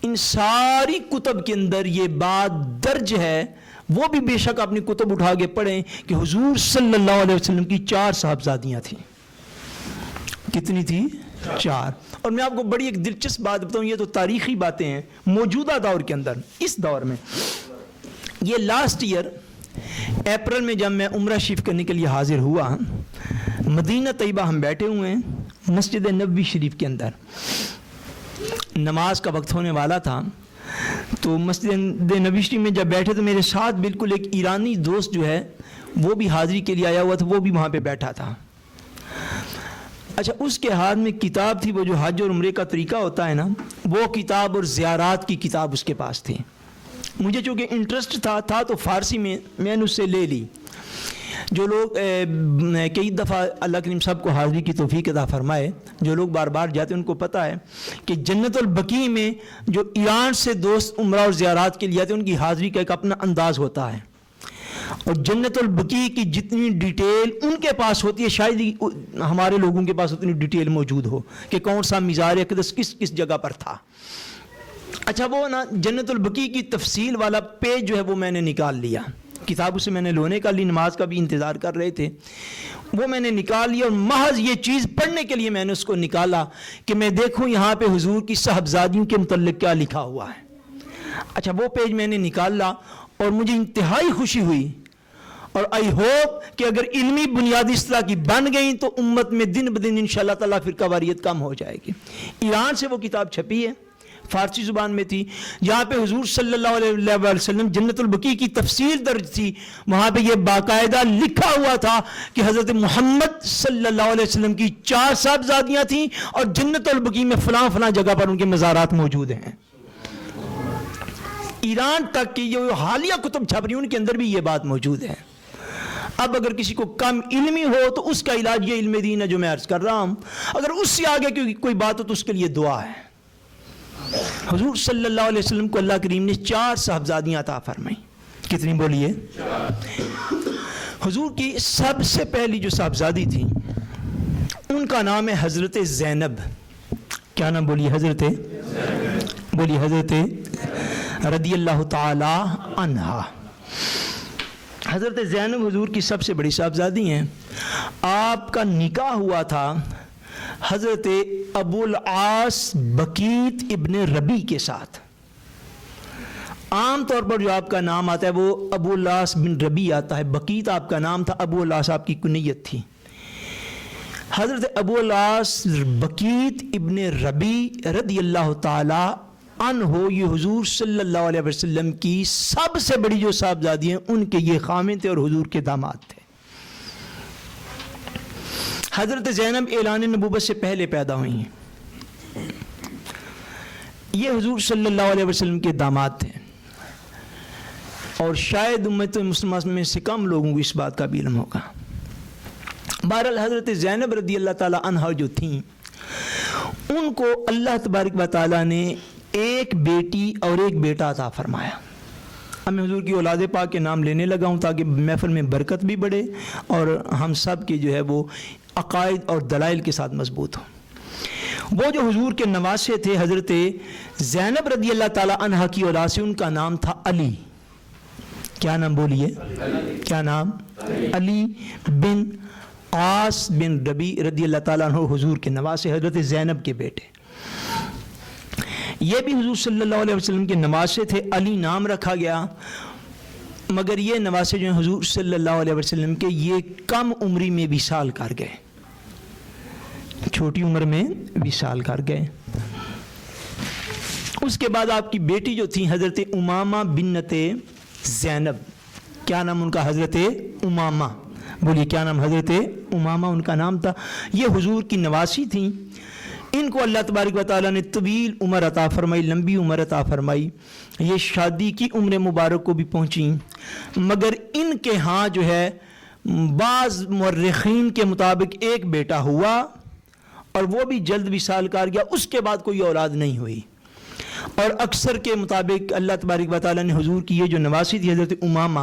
ان ساری کتب کے اندر یہ بات درج ہے. وہ بھی بے شک اپنی کتب اٹھا کے پڑھیں کہ حضور صلی اللہ علیہ وسلم کی 4 صاحبزادیاں تھیں. کتنی تھی؟ 4. اور میں آپ کو بڑی ایک دلچسپ بات بتاؤں, یہ تو تاریخی باتیں ہیں موجودہ دور کے اندر. اس دور میں یہ لاسٹ ایئر اپریل میں جب میں عمرہ شریف کرنے کے لیے حاضر ہوا, مدینہ طیبہ ہم بیٹھے ہوئے ہیں مسجد نبوی شریف کے اندر, نماز کا وقت ہونے والا تھا. تو مسجد نبوی شریف میں جب بیٹھے تو میرے ساتھ بالکل ایک ایرانی دوست جو ہے وہ بھی حاضری کے لیے آیا ہوا تھا, وہ بھی وہاں پہ بیٹھا تھا. اچھا, اس کے ہاتھ میں کتاب تھی, وہ جو حج اور عمرے کا طریقہ ہوتا ہے نا, وہ کتاب اور زیارات کی کتاب اس کے پاس تھی. مجھے چونکہ انٹرسٹ تھا تو فارسی میں نے اس سے لے لی. جو لوگ کئی دفعہ اللہ کریم صاحب کو حاضری کی توفیق عطا فرمائے, جو لوگ بار بار جاتے ہیں ان کو پتہ ہے کہ جنت البقیع میں جو ایران سے دوست عمرہ اور زیارات کے لیے آتے ہیں ان کی حاضری کا ایک اپنا انداز ہوتا ہے, اور جنت البقیع کی جتنی ڈیٹیل ان کے پاس ہوتی ہے شاید ہی ہمارے لوگوں کے پاس اتنی ڈیٹیل موجود ہو کہ کون سا مزار اقدس کس جگہ پر تھا. اچھا, وہ نا جنت البقیع کی تفصیل والا پیج جو ہے وہ میں نے نکال لیا, کتاب اسے میں نے لونے کا لی, نماز کا بھی انتظار کر رہے تھے, وہ میں نے نکال لیا, اور محض یہ چیز پڑھنے کے لیے میں نے اس کو نکالا کہ میں دیکھوں یہاں پہ حضور کی صاحبزادیوں کے متعلق کیا لکھا ہوا ہے. اچھا, وہ پیج میں نے نکالا اور مجھے انتہائی خوشی ہوئی, اور آئی ہوپ کہ اگر علمی بنیادی اصطلاح کی بن گئی تو امت میں دن بدن انشاءاللہ تعالیٰ فرقہ واریت کم ہو جائے گی. ایران سے وہ کتاب چھپی ہے, فارسی زبان میں تھی, جہاں پہ حضور صلی اللہ علیہ وسلم جنت البقیع کی تفصیل درج تھی. وہاں پہ یہ باقاعدہ لکھا ہوا تھا کہ حضرت محمد صلی اللہ علیہ وسلم کی 4 صاحبزادیاں تھیں, اور جنت البقیع میں فلاں فلاں جگہ پر ان کے مزارات موجود ہیں. ایران تک کی جو حالیہ کتب چھپ رہی ہیں ان کے اندر بھی یہ بات موجود ہے. اب اگر کسی کو کم علمی ہو تو اس کا علاج یہ علم دین ہے جو میں عرض کر رہا ہوں. اگر اس سے آگے کوئی بات ہو تو اس کے لیے دعا ہے. حضور صلی اللہ علیہ وسلم کو اللہ کریم نے 4 صاحبزادیاں عطا فرمائیں. کتنی بولیے؟ حضور کی سب سے پہلی جو صاحبزادی تھی ان کا نام ہے حضرت زینب. کیا نام بولیے؟ حضرت بولیے حضرت رضی اللہ تعالی عنہا. حضرت زینب حضور کی سب سے بڑی صاحبزادی ہیں. آپ کا نکاح ہوا تھا حضرت ابو العاص بقیت ابن ربی کے ساتھ. عام طور پر جو آپ کا نام آتا ہے وہ ابو العاص بن ربی آتا ہے, بقیت آپ کا نام تھا, ابو العاص آپ کی کنیت تھی. حضرت ابو العاص بقیت ابن ربی رضی اللہ تعالی عنہ یہ حضور صلی اللہ علیہ وسلم کی سب سے بڑی جو صاحبزادی ہیں ان کے یہ خامن تھے اور حضور کے داماد تھے. حضرت زینب اعلان نبوت سے پہلے پیدا ہوئی ہیں. یہ حضور صلی اللہ علیہ وسلم کے داماد تھے, اور شاید امت مسلمہ میں سے کم لوگوں کو اس بات کا بھی علم ہوگا. بہرحال حضرت زینب رضی اللہ تعالی عنہا جو تھیں ان کو اللہ تبارک و تعالی نے ایک بیٹی اور ایک بیٹا عطا فرمایا. اب میں حضور کی اولاد پاک کے نام لینے لگا ہوں تاکہ محفل میں برکت بھی بڑھے اور ہم سب کے جو ہے وہ عقائد اور دلائل کے ساتھ مضبوط ہوں. وہ جو حضور کے نواسے تھے حضرت زینب رضی اللہ تعالی عنہا کی اولاد سے, ان کا نام تھا علی. کیا نام بولیے؟ کیا نام؟ علی بن عاص بن ربی رضی اللہ تعالیٰ عنہ حضور کے نواسے, حضرت زینب کے بیٹے. یہ بھی حضور صلی اللہ علیہ وسلم کے نواسے تھے, علی نام رکھا گیا. مگر یہ نواسے جو ہیں حضور صلی اللہ علیہ وسلم کے یہ کم عمری میں وصال کر گئے, چھوٹی عمر میں وصال کر گئے. اس کے بعد آپ کی بیٹی جو تھی حضرت امامہ بنت زینب. کیا نام ان کا؟ حضرت امامہ. بولیے کیا نام؟ حضرت امامہ ان کا نام تھا. یہ حضور کی نواسی تھیں. ان کو اللہ تبارک و تعالیٰ نے طویل عمر عطا فرمائی, لمبی عمر عطا فرمائی. یہ شادی کی عمر مبارک کو بھی پہنچیں, مگر ان کے ہاں جو ہے بعض مورخین کے مطابق ایک بیٹا ہوا اور وہ بھی جلد وصال کر گیا. اس کے بعد کوئی اولاد نہیں ہوئی. اور اکثر کے مطابق اللہ تبارک و تعالیٰ نے حضور کی یہ جو نواسی تھی حضرت امامہ,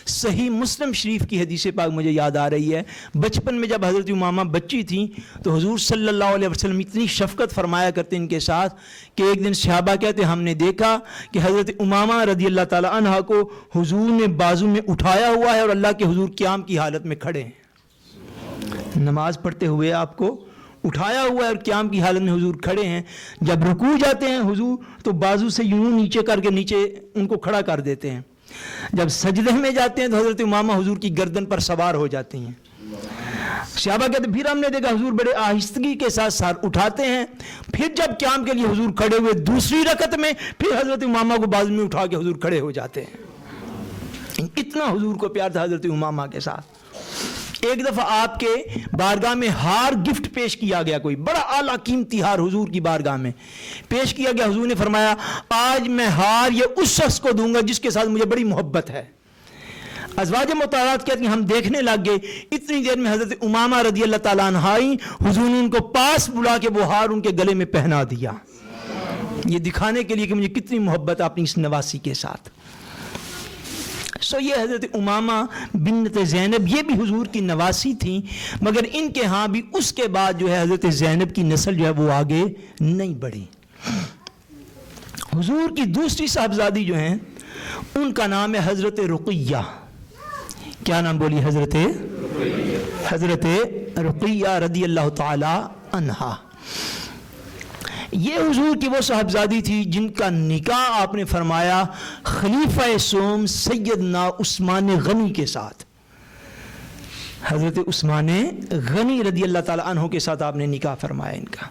صحیح مسلم شریف کی حدیث پاک مجھے یاد آ رہی ہے, بچپن میں جب حضرت امامہ بچی تھیں تو حضور صلی اللہ علیہ وسلم اتنی شفقت فرمایا کرتے ان کے ساتھ کہ ایک دن صحابہ کہتے ہم نے دیکھا کہ حضرت امامہ رضی اللہ تعالیٰ عنہ کو حضور نے بازو میں اٹھایا ہوا ہے اور اللہ کے حضور قیام کی حالت میں کھڑے ہیں, نماز پڑھتے ہوئے آپ کو اٹھایا ہوا ہے اور قیام کی حالت میں حضور کھڑے ہیں. جب رکوع جاتے ہیں حضور تو بازو سے یوں نیچے کر کے نیچے ان کو کھڑا کر دیتے ہیں. جب سجدے میں جاتے ہیں تو حضرت امامہ حضور کی گردن پر سوار ہو جاتی ہیں. صحابہ کہتے ہیں پھر ہم نے دیکھا حضور بڑے آہستگی کے ساتھ سار اٹھاتے ہیں. پھر جب قیام کے لیے حضور کھڑے ہوئے دوسری رکعت میں پھر حضرت امامہ کو بازو میں اٹھا کے حضور کھڑے ہو جاتے ہیں. اتنا حضور کو پیار تھا حضرت امامہ کے ساتھ. ایک دفعہ آپ کے بارگاہ میں ہار گفٹ پیش کیا گیا, کوئی بڑا اعلیٰ قیمتی ہار حضور کی بارگاہ میں پیش کیا گیا. حضور نے فرمایا آج میں ہار یہ اس شخص کو دوں گا جس کے ساتھ مجھے بڑی محبت ہے. ازواج مطہرات کہتی ہیں ہم دیکھنے لگ گئے, اتنی دیر میں حضرت امامہ رضی اللہ تعالیٰ عنہ آئی, حضور نے ان کو پاس بلا کے وہ ہار ان کے گلے میں پہنا دیا, یہ دکھانے کے لیے کہ مجھے کتنی محبت ہے اپنی اس نواسی کے ساتھ. یہ حضرت امامہ بنت زینب یہ بھی حضور کی نواسی تھیں, مگر ان کے ہاں بھی اس کے بعد جو ہے حضرت زینب کی نسل جو ہے وہ آگے نہیں بڑھی. حضور کی دوسری صاحبزادی جو ہیں ان کا نام ہے حضرت رقیہ. کیا نام بولی؟ حضرت رقیہ رضی اللہ تعالی عنہا. یہ حضور کی وہ صاحبزادی تھی جن کا نکاح آپ نے فرمایا خلیفہ سوم سیدنا عثمان غنی کے ساتھ. حضرت عثمان غنی رضی اللہ تعالی عنہ کے ساتھ آپ نے نکاح فرمایا ان کا.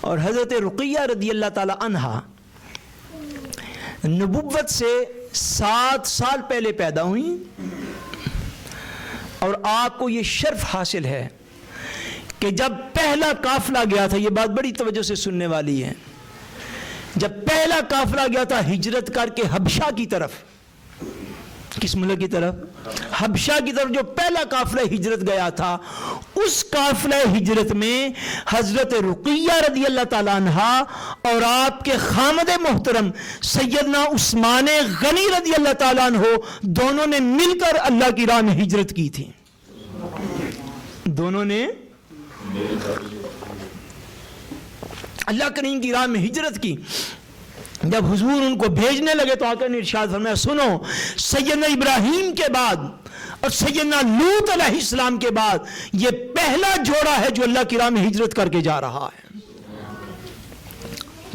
اور حضرت رقیہ رضی اللہ تعالی عنہا نبوت سے 7 سال پہلے پیدا ہوئی, اور آپ کو یہ شرف حاصل ہے کہ جب پہلا قافلہ گیا تھا, یہ بات بڑی توجہ سے سننے والی ہے, جب پہلا قافلہ گیا تھا ہجرت کر کے حبشہ کی طرف, کس ملک کی طرف؟ حبشہ کی طرف. جو پہلا قافلہ ہجرت گیا تھا اس قافلہ ہجرت میں حضرت رقیہ رضی اللہ تعالیٰ عنہ اور آپ کے خامد محترم سیدنا عثمان غنی رضی اللہ تعالیٰ عنہ دونوں نے مل کر اللہ کی راہ میں ہجرت کی تھی. دونوں نے اللہ کریم کی راہ میں ہجرت کی. جب حضور ان کو بھیجنے لگے تو آقا نے ارشاد فرمایا سنو, سیدنا ابراہیم کے بعد اور سیدنا لوط علیہ السلام کے بعد یہ پہلا جوڑا ہے جو اللہ کی راہ میں ہجرت کر کے جا رہا ہے.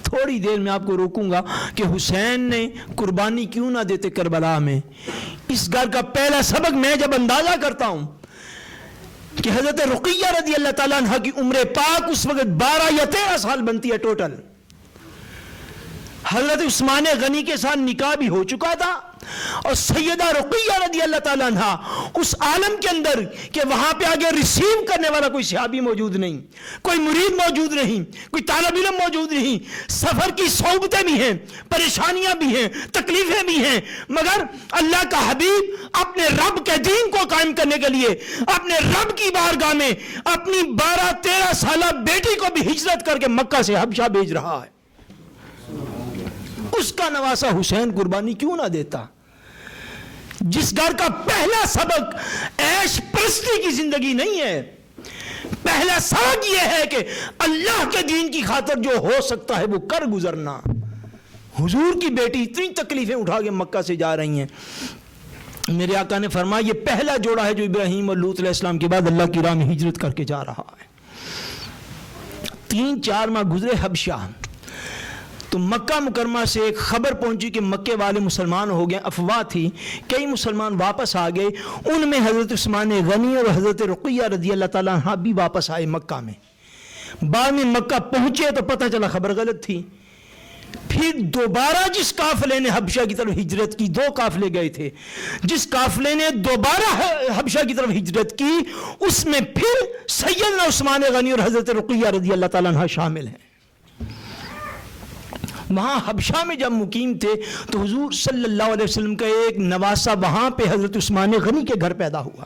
تھوڑی دیر میں آپ کو روکوں گا کہ حسین نے قربانی کیوں نہ دیتے کربلا میں. اس گھر کا پہلا سبق میں جب اندازہ کرتا ہوں کہ حضرت رقیہ رضی اللہ تعالیٰ عنہ کی عمر پاک اس وقت 12 یا 13 سال بنتی ہے ٹوٹل. حضرت عثمان غنی کے ساتھ نکاح بھی ہو چکا تھا, اور سیدہ رقیہ رضی اللہ تعالیٰ عنہ اس عالم کے اندر کہ وہاں پہ آگے ریسیو کرنے والا کوئی صحابی موجود نہیں, کوئی مرید موجود نہیں, کوئی طالب علم موجود نہیں. سفر کی صعوبتیں بھی ہیں, پریشانیاں بھی ہیں, تکلیفیں بھی ہیں, مگر اللہ کا حبیب اپنے رب کے دین کو قائم کرنے کے لیے اپنے رب کی بارگاہ میں اپنی 12-13 سالہ بیٹی کو بھی ہجرت کر کے مکہ سے حبشہ بھیج رہا ہے. اس کا نواسا حسین قربانی کیوں نہ دیتا؟ جس گھر کا پہلا سبق عیش پرستی کی زندگی نہیں ہے, پہلا سبق یہ ہے کہ اللہ کے دین کی خاطر جو ہو سکتا ہے وہ کر گزرنا. حضور کی بیٹی اتنی تکلیفیں اٹھا کے مکہ سے جا رہی ہیں. میرے آقا نے فرمایا یہ پہلا جوڑا ہے جو ابراہیم اور لوط علیہ السلام کے بعد اللہ کی راہ میں ہجرت کر کے جا رہا ہے. 3-4 ماہ گزرے حبشہ, تو مکہ مکرمہ سے ایک خبر پہنچی کہ مکے والے مسلمان ہو گئے. افواہ تھی, کئی مسلمان واپس آ گئے. ان میں حضرت عثمان غنی اور حضرت رقیہ رضی اللہ تعالیٰ عنہ بھی واپس آئے مکہ میں. بعد میں مکہ پہنچے تو پتہ چلا خبر غلط تھی. پھر دوبارہ جس قافلے نے حبشہ کی طرف ہجرت کی, 2 قافلے گئے تھے, جس قافلے نے دوبارہ حبشہ کی طرف ہجرت کی اس میں پھر سیدنا عثمان غنی اور حضرت رقیہ رضی اللہ تعالیٰ عنہ شامل ہیں. وہاں حبشہ میں جب مقیم تھے تو حضور صلی اللہ علیہ وسلم کا ایک نواسا وہاں پہ حضرت عثمان غنی کے گھر پیدا ہوا.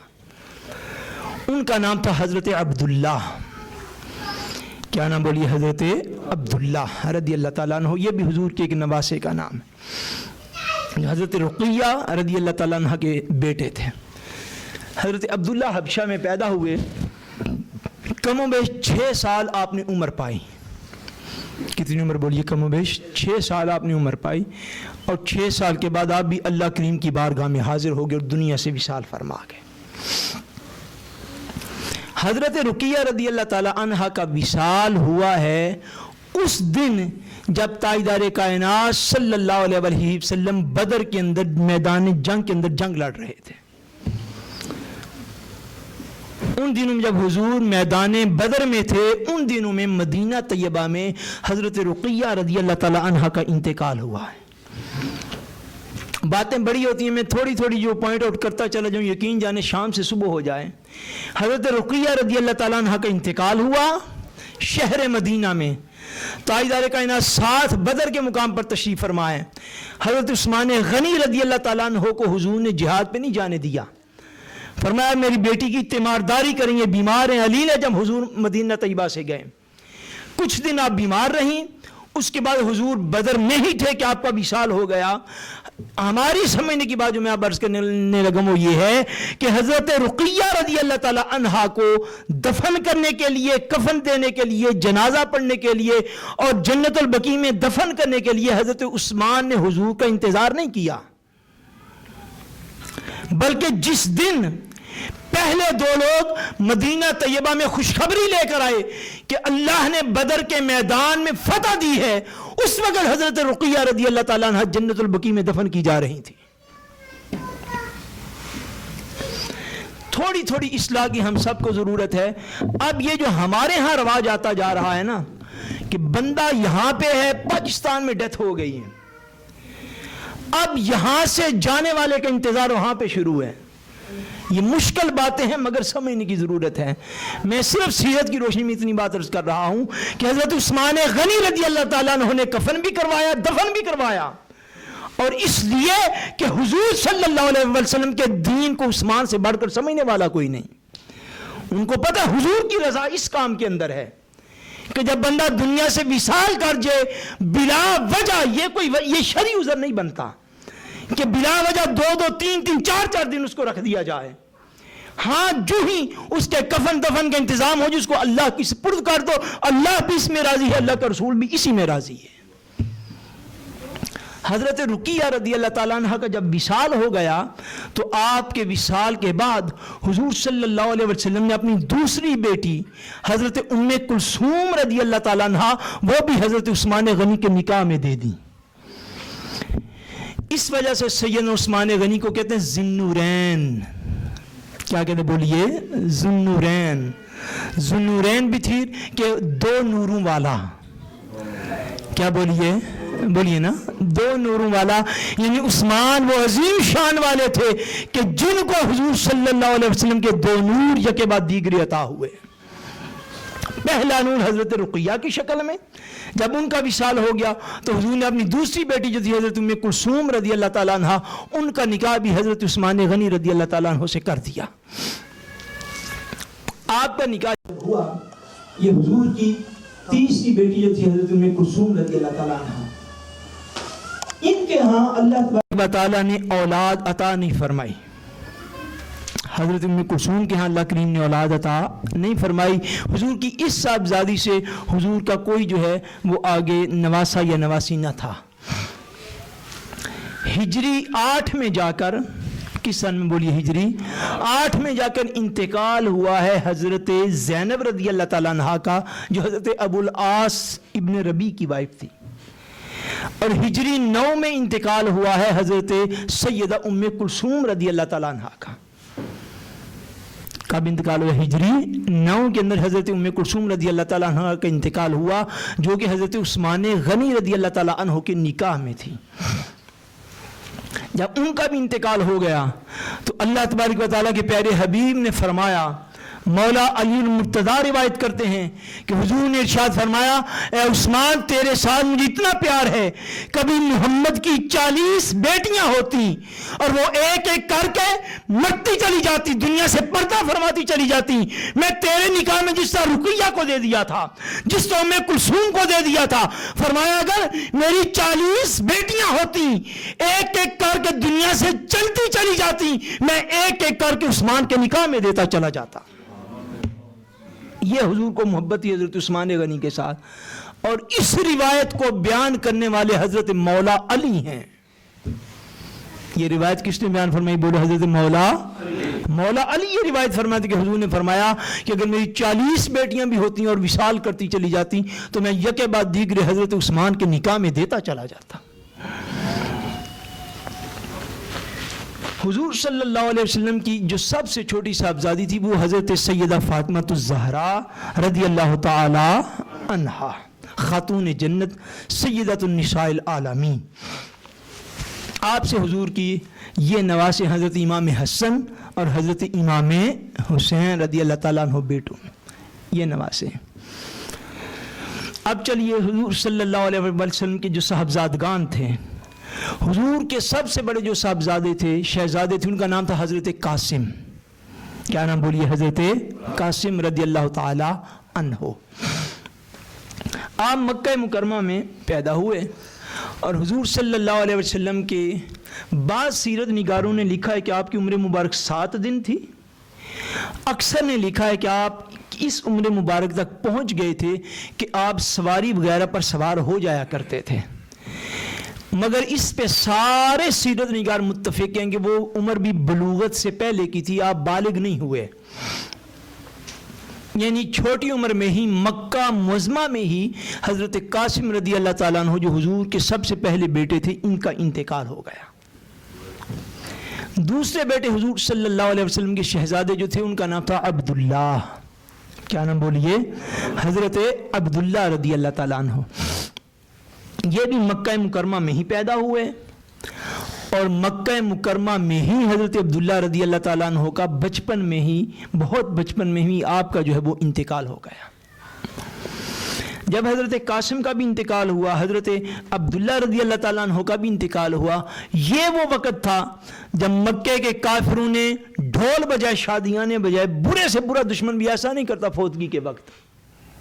ان کا نام تھا حضرت عبداللہ. کیا نام بولیے؟ حضرت عبداللہ رضی اللہ تعالیٰ عنہ. یہ بھی حضور کے ایک نواسے کا نام ہے. حضرت رقیہ رضی اللہ تعالیٰ عنہ کے بیٹے تھے. حضرت عبداللہ حبشہ میں پیدا ہوئے. کم و بیش 6 سال آپ نے عمر پائی. کتنی عمر بولیے؟ کم و بیش 6 سال آپ نے عمر پائی. اور 6 سال کے بعد آپ بھی اللہ کریم کی بارگاہ میں حاضر ہو گئے اور دنیا سے وصال فرما گئے. حضرت رقیہ رضی اللہ تعالی عنہا کا وصال ہوا ہے اس دن جب تاجدار کائنات صلی اللہ علیہ وسلم بدر کے اندر میدان جنگ کے اندر جنگ لڑ رہے تھے. ان دنوں میں جب حضور میدان بدر میں تھے، ان دنوں میں مدینہ طیبہ میں حضرت رقیہ رضی اللہ تعالی عنہا کا انتقال ہوا ہے. باتیں بڑی ہوتی ہیں، میں تھوڑی تھوڑی جو پوائنٹ آؤٹ کرتا چلا جاؤں، یقین جانے شام سے صبح ہو جائے. حضرت رقیہ رضی اللہ تعالیٰ عنہ کا انتقال ہوا شہر مدینہ میں. تاجدار کائنات ساتھ بدر کے مقام پر تشریف فرمائے. حضرت عثمان غنی رضی اللہ تعالیٰ عنہ کو حضور نے جہاد پہ نہیں جانے دیا. فرمایا میری بیٹی کی تیمارداری کریں، یہ بیمار ہیں، علیل ہے. جب حضور مدینہ طیبہ سے گئے، کچھ دن آپ بیمار رہیں، اس کے بعد حضور بدر میں ہی تھے کہ آپ کا وصال ہو گیا. ہماری سمجھنے کی بات جو میں آپ عرض کرنے لگا وہ یہ ہے کہ حضرت رقیہ رضی اللہ تعالی عنہا کو دفن کرنے کے لیے، کفن دینے کے لیے، جنازہ پڑھنے کے لیے اور جنت البقیع میں دفن کرنے کے لیے حضرت عثمان نے حضور کا انتظار نہیں کیا، بلکہ جس دن پہلے دو لوگ مدینہ طیبہ میں خوشخبری لے کر آئے کہ اللہ نے بدر کے میدان میں فتح دی ہے، اس وقت حضرت رقیہ رضی اللہ تعالیٰ عنہ جنت البقیع میں دفن کی جا رہی تھی. تھوڑی تھوڑی اصلاح کی ہم سب کو ضرورت ہے. اب یہ جو ہمارے ہاں رواج آتا جا رہا ہے نا کہ بندہ یہاں پہ ہے، پاکستان میں ڈیتھ ہو گئی ہے، اب یہاں سے جانے والے کا انتظار وہاں پہ شروع ہے. یہ مشکل باتیں ہیں مگر سمجھنے کی ضرورت ہے. میں صرف سیرت کی روشنی میں اتنی بات عرض کر رہا ہوں کہ حضرت عثمان غنی رضی اللہ تعالیٰ عنہ نے کفن بھی کروایا، دفن بھی کروایا، اور اس لیے کہ حضور صلی اللہ علیہ وسلم کے دین کو عثمان سے بڑھ کر سمجھنے والا کوئی نہیں. ان کو پتہ حضور کی رضا اس کام کے اندر ہے کہ جب بندہ دنیا سے وصال کر جائے بلا وجہ، یہ شرعی عذر نہیں بنتا کہ بلا وجہ 2 3 4 دن اس کو رکھ دیا جائے. ہاں جو ہی اس کے کفن دفن کا انتظام ہو جس کو اللہ کی سپرد کر دو، اللہ بھی اس میں راضی ہے، اللہ کا رسول بھی اسی میں راضی ہے. حضرت رقیہ رضی اللہ تعالیٰ عنہ کا جب وصال ہو گیا تو آپ کے وصال کے بعد حضور صلی اللہ علیہ وسلم نے اپنی دوسری بیٹی حضرت ام کلثوم رضی اللہ تعالیٰ عنہ وہ بھی حضرت عثمان غنی کے نکاح میں دے دی. اس وجہ سے سیدنا عثمان غنی کو کہتے ہیں ذوالنورین. کیا کہتے ہیں بولیے؟ ذوالنورین. ذوالنورین بھی تھی کہ 2 نوروں والا. کیا بولیے نا، 2 نوروں والا. یعنی عثمان وہ عظیم شان والے تھے کہ جن کو حضور صلی اللہ علیہ وسلم کے 2 نور یکے بعد دیگرے عطا ہوئے. پہلا نور حضرت رقیہ کی شکل میں، جب ان کا وصال ہو گیا تو حضور نے اپنی دوسری بیٹی جو تھی حضرت ام کلثوم رضی اللہ تعالیٰ عنہ، ان کا نکاح بھی حضرت عثمان غنی رضی اللہ تعالیٰ عنہ سے کر دیا. آپ کا نکاح جب ہوا، یہ حضور کی تیسری بیٹی جو تھی حضرت ام کلثوم رضی اللہ تعالیٰ عنہ، ان کے ہاں اللہ تبارک تعالیٰ نے اولاد عطا نہیں فرمائی. حضرت ام کلثوم کے ہاں اللہ کریم نے اولاد عطا نہیں فرمائی. حضور کی اس صاحبزادی سے حضور کا کوئی جو ہے وہ آگے نواسا یا نواسی نہ تھا. ہجری 8 میں جا کر، کس سن میں بولیے؟ ہجری 8 میں جا کر انتقال ہوا ہے حضرت زینب رضی اللہ تعالیٰ عنہ کا، جو حضرت ابو العاص ابن ربیع کی وائف تھی. اور ہجری 9 میں انتقال ہوا ہے حضرت سیدہ ام کلثوم رضی اللہ تعالیٰ عنہ کا. کب انتقال ہوا؟ ہجری 9 کے اندر حضرت ام کلثوم رضی اللہ تعالیٰ عنہ کا انتقال ہوا، جو کہ حضرت عثمان غنی رضی اللہ تعالیٰ عنہ کے نکاح میں تھی. جب ان کا بھی انتقال ہو گیا تو اللہ تبارک و تعالیٰ کے پیارے حبیب نے فرمایا، مولا علی المرتضیٰ روایت کرتے ہیں کہ حضور نے ارشاد فرمایا، اے عثمان تیرے ساتھ مجھے اتنا پیار ہے، کبھی محمد کی 40 بیٹیاں ہوتی اور وہ ایک ایک کر کے مرتی چلی جاتی، دنیا سے پردہ فرماتی چلی جاتی، میں تیرے نکاح میں جس طرح رقیہ کو دے دیا تھا، جس طرح میں کلثوم کو دے دیا تھا، فرمایا اگر میری 40 بیٹیاں ہوتی ایک ایک کر کے دنیا سے چلتی چلی جاتی، میں ایک ایک کر کے عثمان کے نکاح میں دیتا چلا جاتا. یہ حضور کو محبت ہے حضرت عثمان غنی کے ساتھ. اور اس روایت کو بیان کرنے والے حضرت مولا علی ہیں. یہ روایت کس نے بیان فرمائی؟ بولو حضرت مولا مولا علی یہ روایت فرماتے کہ حضور نے فرمایا کہ اگر میری 40 بیٹیاں بھی ہوتی ہیں اور وصال کرتی چلی جاتی تو میں یکے بعد دیگرے حضرت عثمان کے نکاح میں دیتا چلا جاتا. حضور صلی اللہ علیہ وسلم کی جو سب سے چھوٹی صاحبزادی تھی وہ حضرت سیدہ فاطمہ الزہرا رضی اللہ تعالی عنہا، خاتون جنت، سیدۃ النساء العالمین. آپ سے حضور کی یہ نواسے حضرت امام حسن اور حضرت امام حسین رضی اللہ تعالیٰ عنہ بیٹوں، یہ نواسے. اب چلیے حضور صلی اللہ علیہ وسلم کے جو صاحبزادگان تھے، حضور کے سب سے بڑے جو صاحبزادے تھے، شہزادے تھے، ان کا نام تھا حضرت قاسم. کیا نام بولیے؟ حضرت قاسم رضی اللہ تعالی عنہ. آپ مکہ مکرمہ میں پیدا ہوئے اور حضور صلی اللہ علیہ وسلم کے بعض سیرت نگاروں نے لکھا ہے کہ آپ کی عمر مبارک 7 دن تھی. اکثر نے لکھا ہے کہ آپ اس عمر مبارک تک پہنچ گئے تھے کہ آپ سواری وغیرہ پر سوار ہو جایا کرتے تھے، مگر اس پہ سارے سیرت نگار متفق ہیں کہ وہ عمر بھی بلوغت سے پہلے کی تھی، آپ بالغ نہیں ہوئے. یعنی چھوٹی عمر میں ہی مکہ معظمہ میں ہی حضرت قاسم رضی اللہ تعالیٰ عنہ جو حضور کے سب سے پہلے بیٹے تھے، ان کا انتقال ہو گیا. دوسرے بیٹے حضور صلی اللہ علیہ وسلم کے شہزادے جو تھے، ان کا نام تھا عبداللہ. کیا نام بولیے؟ حضرت عبداللہ رضی اللہ تعالیٰ عنہ. یہ بھی مکہ مکرمہ میں ہی پیدا ہوئے اور مکہ مکرمہ میں ہی حضرت عبداللہ رضی اللہ تعالیٰ عنہ کا بچپن میں ہی، بہت بچپن میں ہی آپ کا جو ہے وہ انتقال ہو گیا. جب حضرت قاسم کا بھی انتقال ہوا، حضرت عبداللہ رضی اللہ تعالیٰ عنہ کا بھی انتقال ہوا. یہ وہ وقت تھا جب مکے کے کافروں نے ڈھول بجائے، شادیاں بجائے. برے سے برا دشمن بھی ایسا نہیں کرتا فوتگی کے وقت.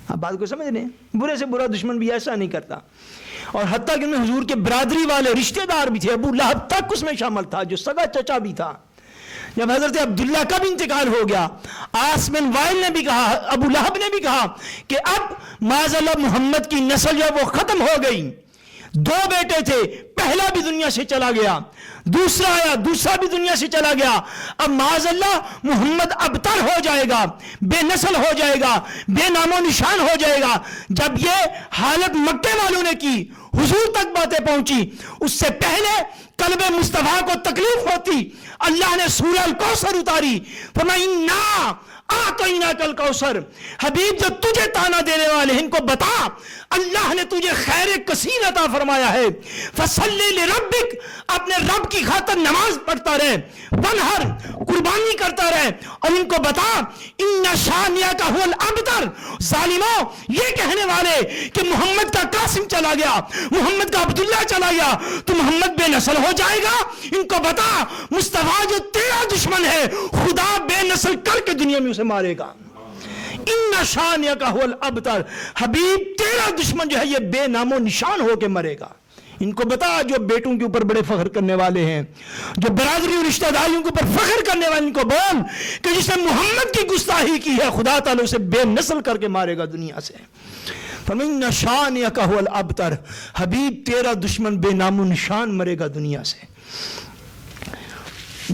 آپ بات کو سمجھ رہے ہیں؟ برے سے برا دشمن بھی ایسا نہیں کرتا. اور حتیٰ کہ ان میں حضور کے برادری والے رشتہ دار بھی تھے، ابو لہب تک اس میں شامل تھا جو سگا چچا بھی تھا. جب حضرت عبداللہ کا بھی انتقال ہو گیا، عاص بن وائل نے بھی کہا، ابو لہب نے بھی کہا کہ اب معاذ اللہ محمد کی نسل جو ہے وہ ختم ہو گئی. 2 بیٹے تھے، پہلا بھی دنیا سے چلا گیا، دوسرا آیا، دوسرا بھی دنیا سے چلا گیا. اب معاذ اللہ محمد ابتر ہو جائے گا، بے نسل ہو جائے گا، بے نام و نشان ہو جائے گا. جب یہ حالت مکے والوں نے کی، حضور تک باتیں پہنچی. اس سے پہلے قلب مصطفیٰ کو تکلیف ہوتی، اللہ نے سورہ الکوثر اتاری. فرمایا انا اعطیناک الکوثر. حبیب جو تجھے تانا دینے والے ہیں ان کو بتا اللہ نے تجھے خیر کثیر عطا فرمایا ہے. فصلی لربک، اپنے رب کی خاطر نماز پڑھتا رہے، ونہر، قربانی کرتا رہے. اور ان کو بتا ان شانیک هو الابتر. ظالموں، یہ کہنے والے کہ محمد کا قاسم چلا گیا، محمد کا عبداللہ چلا گیا تو محمد بے نسل ہو جائے گا. ان کو بتا مصطفیٰ جو تیرا دشمن ہے، خدا بے نسل کر کے دنیا میں اسے مارے گا. ان شانیک هو الابتر. حبیب تیرا دشمن جو ہے یہ بے نام و نشان ہو کے مرے گا. ان کو بتا جو بیٹوں کے اوپر بڑے فخر کرنے والے ہیں، جو برادری اور رشتہ داریوں کے اوپر فخر کرنے والے، ان کو بول کہ جس نے محمد کی گستاخی کی ہے خدا تعالیٰ اسے بے نسل کر کے مارے گا دنیا سے. فَمِنَّ شَانِيَكَ هُوَ الْأَبْتَرُ. حبیب تیرا دشمن بے نام و نشان مرے گا دنیا سے.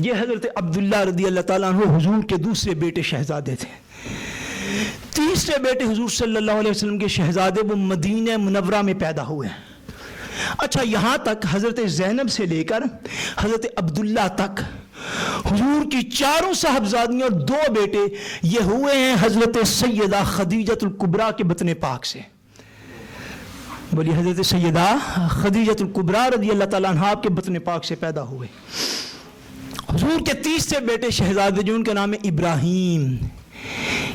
یہ حضرت عبداللہ رضی اللہ تعالیٰ عنہ حضور کے دوسرے بیٹے شہزادے تھے. تیسرے بیٹے حضور صلی اللہ علیہ وسلم کے شہزادے وہ مدینہ منورہ میں پیدا ہوئے. اچھا، یہاں تک حضرت زینب سے لے کر حضرت عبداللہ تک حضور کی 4 صاحبزادیاں اور 2 بیٹے یہ ہوئے ہیں حضرت سیدہ خدیجۃ الکبریٰ کے بطن پاک سے. بولی حضرت سیدہ خدیجۃ الکبریٰ رضی اللہ تعالیٰ عنہا کے بطن پاک سے پیدا ہوئے. حضور کے تیسرے بیٹے شہزادے جو ان کا نام ہے ابراہیم.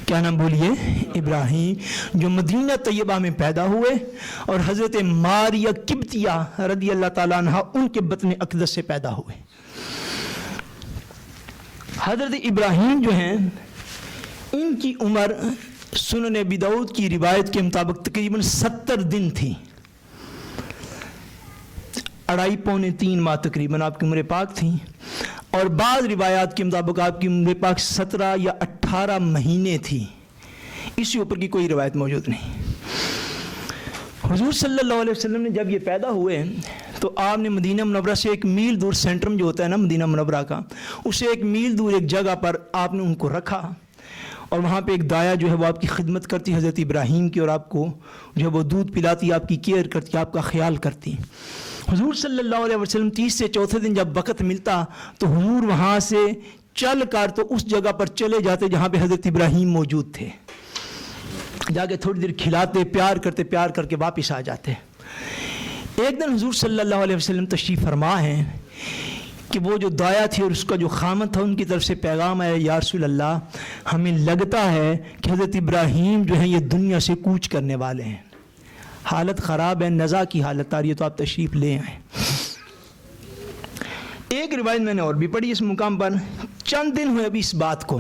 کیا نام بولیے؟ ابراہیم، جو مدینہ طیبہ میں پیدا ہوئے اور حضرت ماریہ قبطیہ رضی اللہ تعالیٰ عنہ ان کے بطن اقدس سے پیدا ہوئے. حضرت ابراہیم جو ہیں ان کی عمر سنن ابی داؤد کی روایت کے مطابق تقریباً 70 دن تھی. 2.5 پونے 3 ماہ تقریباً آپ کی عمر پاک تھیں. اور بعض روایات کے مطابق آپ کی عمر پاک 17 یا 18 مہینے تھی. اس سے اوپر کی کوئی روایت موجود نہیں. حضور صلی اللہ علیہ وسلم نے جب یہ پیدا ہوئے تو آپ نے مدینہ منورہ سے 1 میل دور، سینٹرم جو ہوتا ہے نا مدینہ منورہ کا، اسے 1 میل دور ایک جگہ پر آپ نے ان کو رکھا، اور وہاں پہ ایک دایا جو ہے وہ آپ کی خدمت کرتی حضرت ابراہیم کی، اور آپ کو جو ہے وہ دودھ پلاتی، آپ کی کیئر کرتی، آپ کا خیال کرتی۔ حضور صلی اللہ علیہ وسلم 30 سے چوتھے دن جب وقت ملتا تو حضور وہاں سے چل کر تو اس جگہ پر چلے جاتے جہاں پہ حضرت ابراہیم موجود تھے، جا کے تھوڑی دیر کھلاتے، پیار کرتے، پیار کر کے واپس آ جاتے۔ ایک دن حضور صلی اللہ علیہ وسلم تشریف فرما ہیں کہ وہ جو دایا تھی اور اس کا جو خامد تھا، ان کی طرف سے پیغام آیا، یا رسول اللہ ہمیں لگتا ہے کہ حضرت ابراہیم جو ہیں یہ دنیا سے کوچ کرنے والے ہیں، حالت خراب ہے، نزا کی حالت آ رہی ہے، تو آپ تشریف لے آئیں۔ ایک روایت میں نے اور بھی پڑھی اس مقام پر، چند دن ہوئے ابھی اس بات کو،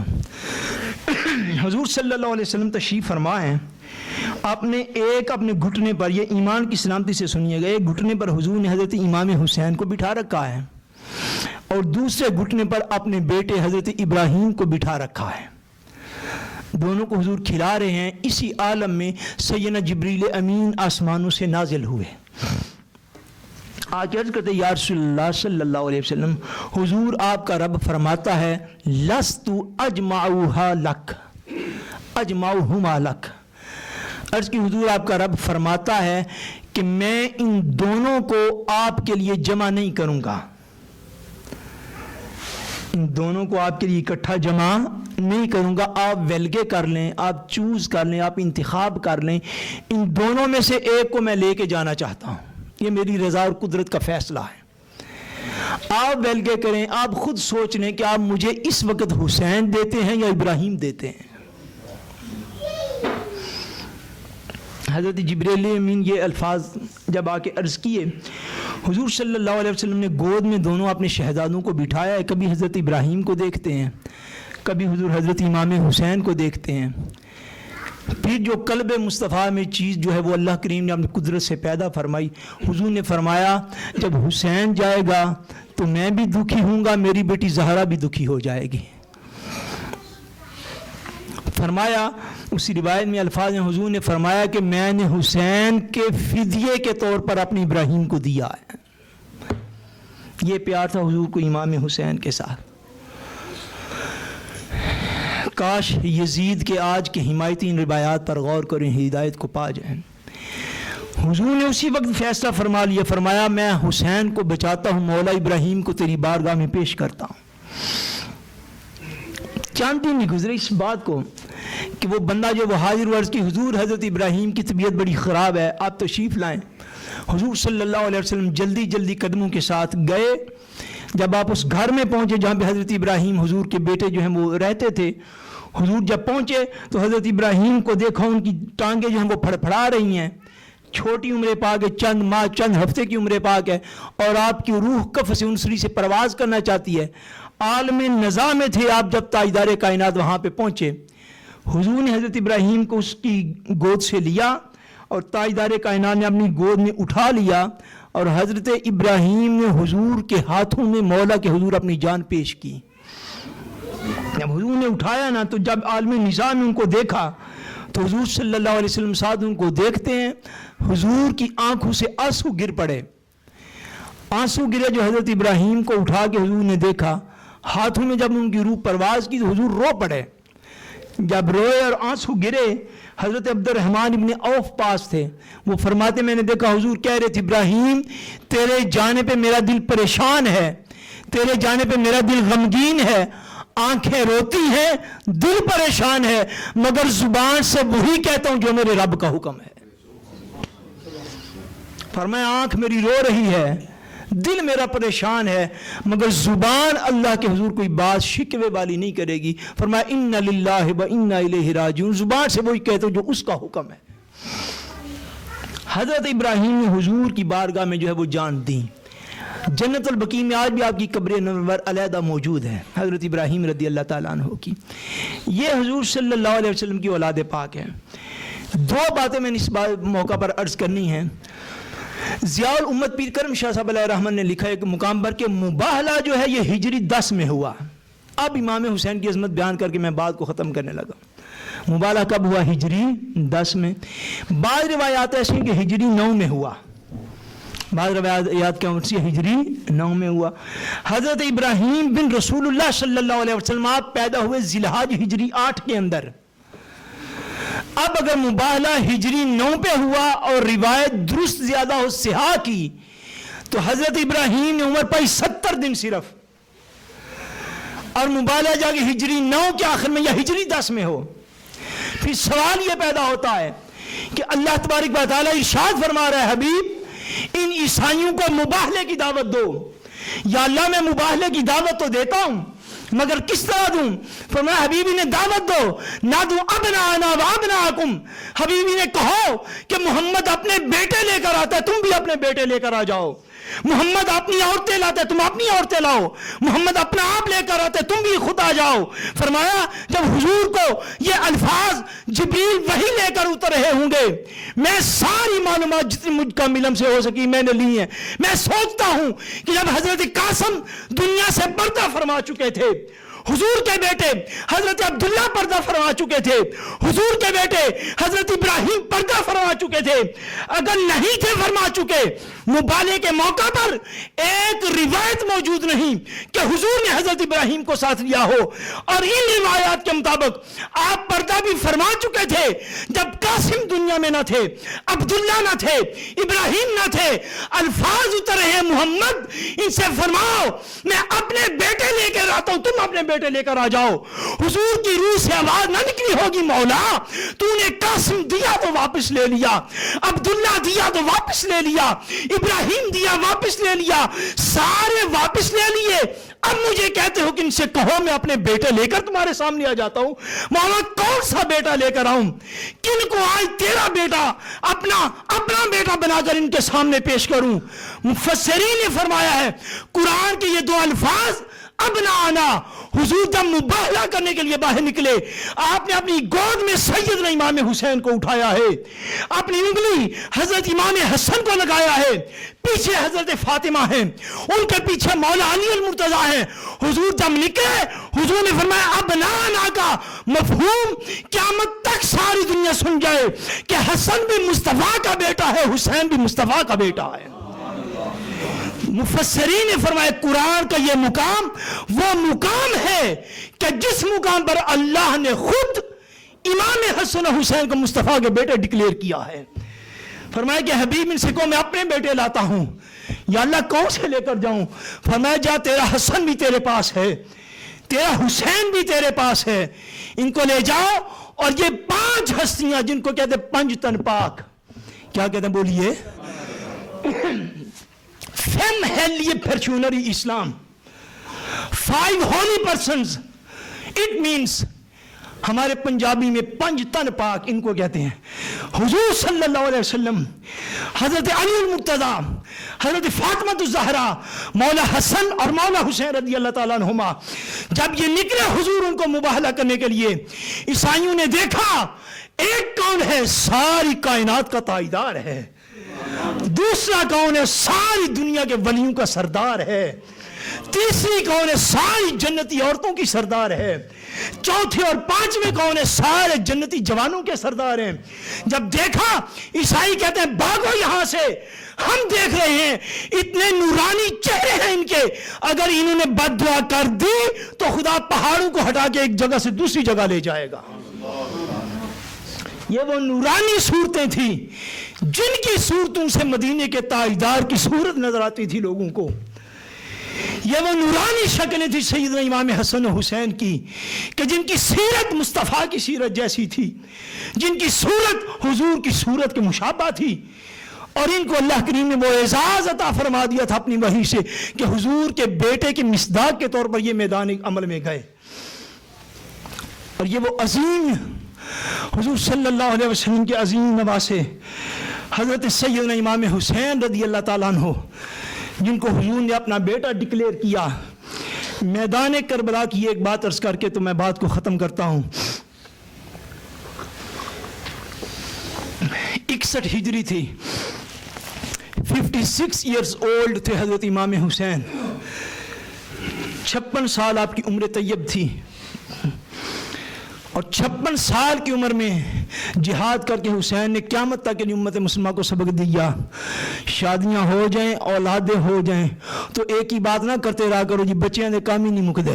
حضور صلی اللہ علیہ وسلم تشریف فرما ہیں، اپنے گھٹنے پر، یہ ایمان کی سلامتی سے سنیے گا، ایک گھٹنے پر حضور نے حضرت امام حسین کو بٹھا رکھا ہے، اور دوسرے گھٹنے پر اپنے بیٹے حضرت ابراہیم کو بٹھا رکھا ہے، دونوں کو حضور کھلا رہے ہیں۔ اسی عالم میں سیدنا جبریل امین آسمانوں سے نازل ہوئے، آج عرض کرتے یا رسول اللہ صلی اللہ علیہ وسلم، حضور آپ کا رب فرماتا ہے لست اجمعها لک اجمعهما لک، عرض کی حضور آپ کا رب فرماتا ہے کہ میں ان دونوں کو آپ کے لیے جمع نہیں کروں گا، ان دونوں کو آپ کے لیے اکٹھا جمع نہیں کروں گا، آپ ویلگے کر لیں، آپ چوز کر لیں، آپ انتخاب کر لیں، ان دونوں میں سے ایک کو میں لے کے جانا چاہتا ہوں، یہ میری رضا اور قدرت کا فیصلہ ہے، آپ ویلگے کریں، آپ خود سوچ لیں کہ آپ مجھے اس وقت حسین دیتے ہیں یا ابراہیم دیتے ہیں۔ حضرت جبریل امین یہ الفاظ جب آ کے عرض کیے، حضور صلی اللہ علیہ وسلم نے گود میں دونوں اپنے شہزادوں کو بٹھایا ہے، کبھی حضرت ابراہیم کو دیکھتے ہیں، کبھی حضور حضرت امام حسین کو دیکھتے ہیں، پھر جو قلب مصطفیٰ میں چیز جو ہے وہ اللہ کریم نے اپنی قدرت سے پیدا فرمائی، حضور نے فرمایا جب حسین جائے گا تو میں بھی دکھی ہوں گا، میری بیٹی زہرا بھی دکھی ہو جائے گی۔ فرمایا اسی روایت میں الفاظ ہیں، حضور نے فرمایا کہ میں نے حسین کے فدیے کے طور پر اپنے ابراہیم کو دیا ہے۔ یہ پیار تھا حضور کو امام حسین کے ساتھ۔ کاش یزید کے آج کے حمایتی ان روایات پر غور کریں، ہدایت کو پا جائیں۔ حضور نے اسی وقت فیصلہ فرما لیا، فرمایا میں حسین کو بچاتا ہوں، مولا ابراہیم کو تیری بارگاہ میں پیش کرتا ہوں۔ چند دن نہیں گزرے اس بات کو کہ وہ بندہ جو وہ حاضر ورز کی حضور حضرت ابراہیم کی طبیعت بڑی خراب ہے، آپ تشریف لائیں۔ حضور صلی اللہ علیہ وسلم جلدی جلدی قدموں کے ساتھ گئے، جب آپ اس گھر میں پہنچے جہاں پہ حضرت ابراہیم حضور کے بیٹے جو ہیں وہ رہتے تھے، حضور جب پہنچے تو حضرت ابراہیم کو دیکھا، ان کی ٹانگیں جو ہیں وہ پھڑپھڑا رہی ہیں، چھوٹی عمر پاک ہے، چند ماہ چند ہفتے کی عمر پاک ہے، اور آپ کی روح کف سے انسری سے پرواز کرنا چاہتی ہے۔ عالم نزا میں تھے آپ جب تاجدار کائنات وہاں پہ پہنچے، حضور نے حضرت ابراہیم کو اس کی گود سے لیا اور تاجدار کائنات نے اپنی گود میں اٹھا لیا، اور حضرت ابراہیم نے حضور کے ہاتھوں میں مولا کے حضور اپنی جان پیش کی۔ جب حضور نے اٹھایا نا تو جب عالم نظام میں ان کو دیکھا تو حضور صلی اللہ علیہ وسلم ساتھ ان کو دیکھتے ہیں، حضور کی آنکھوں سے آنسو گر پڑے، آنسو گرے جو حضرت ابراہیم کو اٹھا کے حضور نے دیکھا، ہاتھوں میں جب ان کی روح پرواز کی تو حضور رو پڑے۔ جب روئے اور آنسو گرے، حضرت عبد الرحمن ابن عوف پاس تھے، وہ فرماتے میں نے دیکھا حضور کہہ رہے تھے ابراہیم تیرے جانے پہ میرا دل پریشان ہے، تیرے جانے پہ میرا دل غمگین ہے، آنکھیں روتی ہیں، دل پریشان ہے، مگر زبان سے وہی کہتا ہوں جو میرے رب کا حکم ہے۔ فرمایا آنکھ میری رو رہی ہے، دل میرا پریشان ہے، مگر زبان اللہ کے حضور کوئی بات شکوے والی نہیں کرے گی۔ فرمایا اِنَّ لِلَّهِ وَإِنَّا إِلَيْهِ راجعون، زبان سے وہی کہتا ہوں جو اس کا حکم ہے۔ حضرت ابراہیم نے حضور کی بارگاہ میں جو ہے وہ جان دی۔ جنت البقیع میں آج بھی آپ کی قبر انور علیحدہ موجود ہے، حضرت ابراہیم رضی اللہ تعالیٰ عنہ کی۔ یہ حضور صلی اللہ علیہ وسلم کی اولاد پاک ہے۔ دو باتیں میں نے اس موقع پر عرض کرنی ہیں۔ ضیاء الامت پیر کرم شاہ صاحب علیہ الرحمن نے لکھا ہے کہ مقام پر کہ مباہلہ جو ہے یہ ہجری 10 میں ہوا۔ اب امام حسین کی عظمت بیان کر کے میں بات کو ختم کرنے لگا۔ مباہلہ کب ہوا؟ ہجری 10 میں۔ بعض روایات ایسی ہیں کہ ہجری 9 میں ہوا، بعض روایات کے مطابق ہجری 9 میں ہوا. حضرت ابراہیم بن رسول اللہ صلی اللہ علیہ وسلم آپ پیدا ہوئے ذی الحج ہجری 8 کے اندر. اب اگر مباہلہ ہجری 9 پہ ہوا اور روایت درست زیادہ ہو صحاح کی تو حضرت ابراہیم نے عمر پائی 70 دن صرف, اور مباہلہ جا کے ہجری 9 کے آخر میں یا ہجری 10 میں ہو. پھر سوال یہ پیدا ہوتا ہے کہ اللہ تبارک و تعالیٰ ارشاد فرما رہا ہے حبیب ان عیسائیوں کو مباہلے کی دعوت دو. یا اللہ میں مباہلے کی دعوت تو دیتا ہوں مگر کس طرح دوں؟ فرمایا حبیبی نے دعوت دو نہ دوں ابناءنا و ابناءکم. حبیبی نے کہو کہ محمد اپنے بیٹے لے کر آتا ہے, تم بھی اپنے بیٹے لے کر آ جاؤ. محمد اپنی عورتیں لاتے تم اپنی عورتیں لاؤ. محمد اپنا آپ لے کر آتے تم بھی خود آ جاؤ. فرمایا جب حضور کو یہ الفاظ جبریل وحی لے کر اتر رہے ہوں گے, میں ساری معلومات جتنی مجھ کا علم سے ہو سکی میں نے لی ہیں. میں سوچتا ہوں کہ جب حضرت قاسم دنیا سے پردہ فرما چکے تھے, حضور کے بیٹے حضرت عبداللہ پردہ فرما چکے تھے, حضور کے بیٹے حضرت ابراہیم پردہ فرما چکے تھے, اگر نہیں تھے فرما چکے مبالغے کے موقع پر ایک روایت موجود نہیں کہ حضور نے حضرت ابراہیم کو ساتھ لیا ہو. اور ان روایات کے مطابق آپ پردہ بھی فرما چکے تھے جب قاسم دنیا میں نہ تھے, عبداللہ نہ تھے, ابراہیم نہ تھے. الفاظ اتر رہے محمد ان سے فرماؤ میں اپنے بیٹے لے کر آتا ہوں, تم اپنے بیٹے لے کر آ جاؤ. حضور کی روح سے آواز نہ نکلی ہوگی مولا تو نے قاسم دیا تو واپس لے لیا, عبداللہ دیا تو واپس لے لیا, ابراہیم دیا واپس لے لیا, سارے واپس لے لیے. اب مجھے کہتے ہو کہ ان سے کہو میں اپنے بیٹے لے کر تمہارے سامنے آ جاتا ہوں. مولا کون سا بیٹا لے کر آؤں؟ کن کو آج تیرا بیٹا اپنا بیٹا بنا کر ان کے سامنے پیش کروں؟ مفسرین نے فرمایا ہے قرآن کے یہ 2 الفاظ ابناءنا, حضور جب مباہلہ کرنے کے لیے باہر نکلے آپ نے اپنی گود میں سیدنا امام حسین کو اٹھایا ہے, اپنی انگلی حضرت امام حسن کو لگایا ہے, پیچھے حضرت فاطمہ ہیں, ان کے پیچھے مولا علی المرتضیٰ ہیں. حضور جب نکلے حضور نے فرمایا ابناءنا کا مفہوم قیامت تک ساری دنیا سن جائے کہ حسن بھی مصطفیٰ کا بیٹا ہے, حسین بھی مصطفیٰ کا بیٹا ہے. مفسرین نے فرمایا قرآن کا یہ مقام وہ مقام ہے کہ جس مقام پر اللہ نے خود امام حسن و حسین کو مصطفیٰ کے بیٹے ڈکلیئر کیا ہے. فرمایا کہ حبیب ان سے کو میں اپنے بیٹے لاتا ہوں. یا اللہ کون سے لے کر جاؤں؟ فرمایا جا تیرا حسن بھی تیرے پاس ہے, تیرا حسین بھی تیرے پاس ہے, ان کو لے جاؤ. اور یہ 5 ہستیاں جن کو کہتے ہیں 5 تن پاک, کیا کہتے ہیں بولیے؟ Fame Halley پرچونری Islam, 5 holy persons, it means ہمارے پنجابی میں 5 تن پاک ان کو کہتے ہیں. حضور صلی اللہ علیہ وسلم, حضرت علی المرتضیٰ, حضرت فاطمہ الزہرا, مولا حسن اور مولا حسین رضی اللہ تعالیٰ عنہما جب یہ نکلے حضور ان کو مباہلہ کرنے کے لیے, عیسائیوں نے دیکھا ایک کون ہے ساری کائنات کا تائیدار ہے, دوسرا کون ہے ساری دنیا کے ولیوں کا سردار ہے, تیسری کون ہے ساری جنتی عورتوں کی سردار ہے, چوتھے اور 5ویں کون ہے سارے جنتی جوانوں کے سردار ہیں. جب دیکھا عیسائی کہتے ہیں بھاگو یہاں سے, ہم دیکھ رہے ہیں اتنے نورانی چہرے ہیں ان کے, اگر انہوں نے بد دعا کر دی تو خدا پہاڑوں کو ہٹا کے ایک جگہ سے دوسری جگہ لے جائے گا. یہ وہ نورانی صورتیں تھیں جن کی صورتوں سے مدینے کے تاجدار کی صورت نظر آتی تھی لوگوں کو. یہ وہ نورانی شکلیں تھی سیدنا امام حسن و حسین کی کہ جن کی سیرت مصطفیٰ کی سیرت جیسی تھی, جن کی صورت حضور کی صورت کے مشابہ تھی. اور ان کو اللہ کریم نے وہ اعزاز عطا فرما دیا تھا اپنی وحی سے کہ حضور کے بیٹے کی مصداق کے طور پر یہ میدان عمل میں گئے. اور یہ وہ عظیم حضور صلی اللہ علیہ وسلم کے عظیم نواسے حضرت سیدنا امام حسین رضی اللہ تعالیٰ عنہ جن کو حضور نے اپنا بیٹا ڈکلیئر کیا. میدان کربلا کی ایک بات عرض کر کے تو میں بات کو ختم کرتا ہوں. 61 ہجری تھی, 56 ایئرز اولڈ تھے حضرت امام حسین, 56 سال آپ کی عمر طیب تھی. اور 56 سال کی عمر میں جہاد کر کے حسین نے قیامت تک کی امت مسلمہ کو سبق دیا، شادیاں ہو جائیں، اولادیں ہو جائیں تو ایک ہی بات نہ کرتے رہا کرو جی بچیاں دے کام ہی نہیں مکدے۔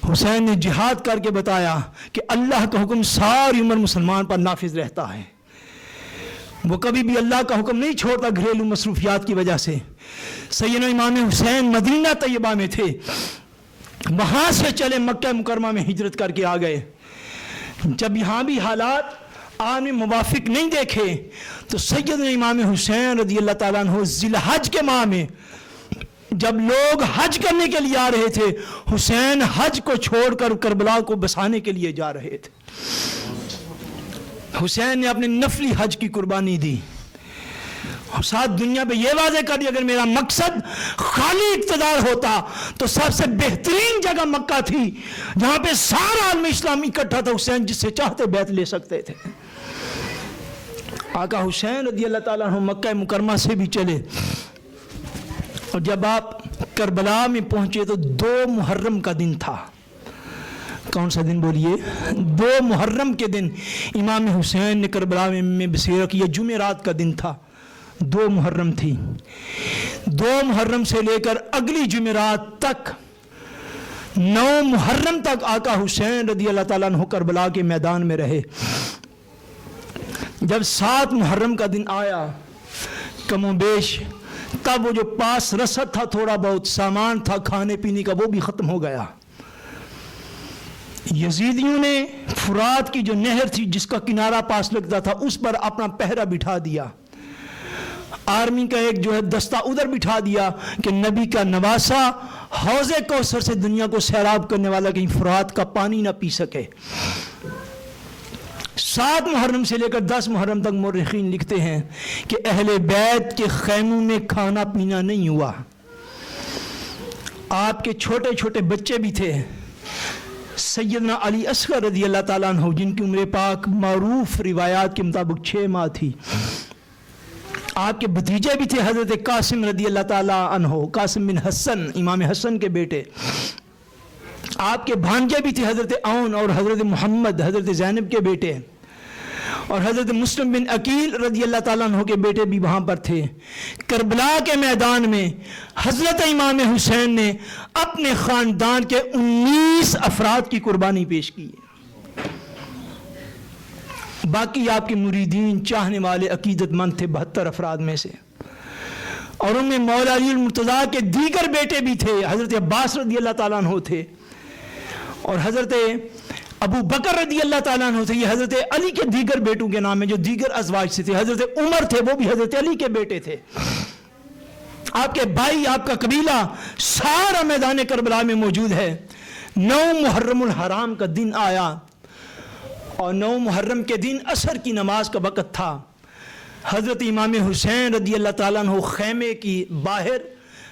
حسین نے جہاد کر کے بتایا کہ اللہ کا حکم ساری عمر مسلمان پر نافذ رہتا ہے، وہ کبھی بھی اللہ کا حکم نہیں چھوڑتا گھریلو مصروفیات کی وجہ سے۔ سیدنا امام حسین مدینہ طیبہ میں تھے، وہاں سے چلے مکہ مکرمہ میں ہجرت کر کے آ گئے۔ جب یہاں بھی حالات آنے موافق نہیں دیکھے تو سیدنا امام حسین رضی اللہ تعالیٰ عنہ ذی الحج کے ماہ میں جب لوگ حج کرنے کے لیے آ رہے تھے، حسین حج کو چھوڑ کر کربلا کو بسانے کے لیے جا رہے تھے۔ حسین نے اپنے نفلی حج کی قربانی دی اور ساتھ دنیا پہ یہ واضح کر دیا اگر میرا مقصد خالی اقتدار ہوتا تو سب سے بہترین جگہ مکہ تھی جہاں پہ سارا عالم اسلام اکٹھا تھا، حسین جس سے چاہتے بیعت لے سکتے تھے۔ آقا حسین رضی اللہ تعالیٰ عنہ مکہ مکرمہ سے بھی چلے اور جب آپ کربلا میں پہنچے تو 2 محرم کا دن تھا۔ کون سا دن بولیے؟ 2 محرم کے دن امام حسین نے کربلا میں بسیرہ کیا، جمعرات کا دن تھا، 2 محرم تھی۔ 2 محرم سے لے کر اگلی جمعرات تک 9 محرم تک آقا حسین رضی اللہ تعالیٰ عنہ کربلا کے میدان میں رہے۔ جب 7 محرم کا دن آیا کم و بیش تب وہ جو پاس رسد تھا، تھوڑا بہت سامان تھا کھانے پینے کا، وہ بھی ختم ہو گیا۔ یزیدیوں نے فرات کی جو نہر تھی جس کا کنارہ پاس لگتا تھا اس پر اپنا پہرا بٹھا دیا، آرمی کا ایک جو ہے دستہ ادھر بٹھا دیا کہ نبی کا نواسا حوض کوثر سے دنیا کو سیراب کرنے والا کہیں فرات کا پانی نہ پی سکے۔ 7 محرم سے لے کر 10 محرم تک مورخین لکھتے ہیں کہ اہل بیت کے خیموں میں کھانا پینا نہیں ہوا۔ آپ کے چھوٹے چھوٹے بچے بھی تھے، سیدنا علی اصغر رضی اللہ تعالیٰ عنہ جن کی عمر پاک معروف روایات کے مطابق 6 ماہ تھی، آپ کے بھتیجے بھی تھے حضرت قاسم رضی اللہ تعالیٰ عنہ، قاسم بن حسن امام حسن کے بیٹے، آپ کے بھانجے بھی تھے حضرت عون اور حضرت محمد حضرت زینب کے بیٹے، اور حضرت مسلم بن عقیل رضی اللہ تعالیٰ عنہ کے بیٹے بھی وہاں پر تھے۔ کربلا کے میدان میں حضرت امام حسین نے اپنے خاندان کے 19 افراد کی قربانی پیش کی، باقی آپ کے مریدین چاہنے والے عقیدت مند تھے 72 افراد میں سے، اور ان میں مولا علی المرتضیٰ کے دیگر بیٹے بھی تھے، حضرت عباس رضی اللہ تعالیٰ عنہ تھے، اور حضرت ابو بکر رضی اللہ تعالیٰ عنہ تھے، یہ حضرت علی کے دیگر بیٹوں کے نام ہیں جو دیگر ازواج سے تھے، حضرت عمر تھے وہ بھی حضرت علی کے بیٹے تھے، آپ کے بھائی آپ کا قبیلہ سارا میدان کربلا میں موجود ہے۔ 9 محرم الحرام کا دن آیا اور 9 محرم کے دن عصر کی نماز کا وقت تھا۔ حضرت امام حسین رضی اللہ تعالیٰ عنہ خیمے کی باہر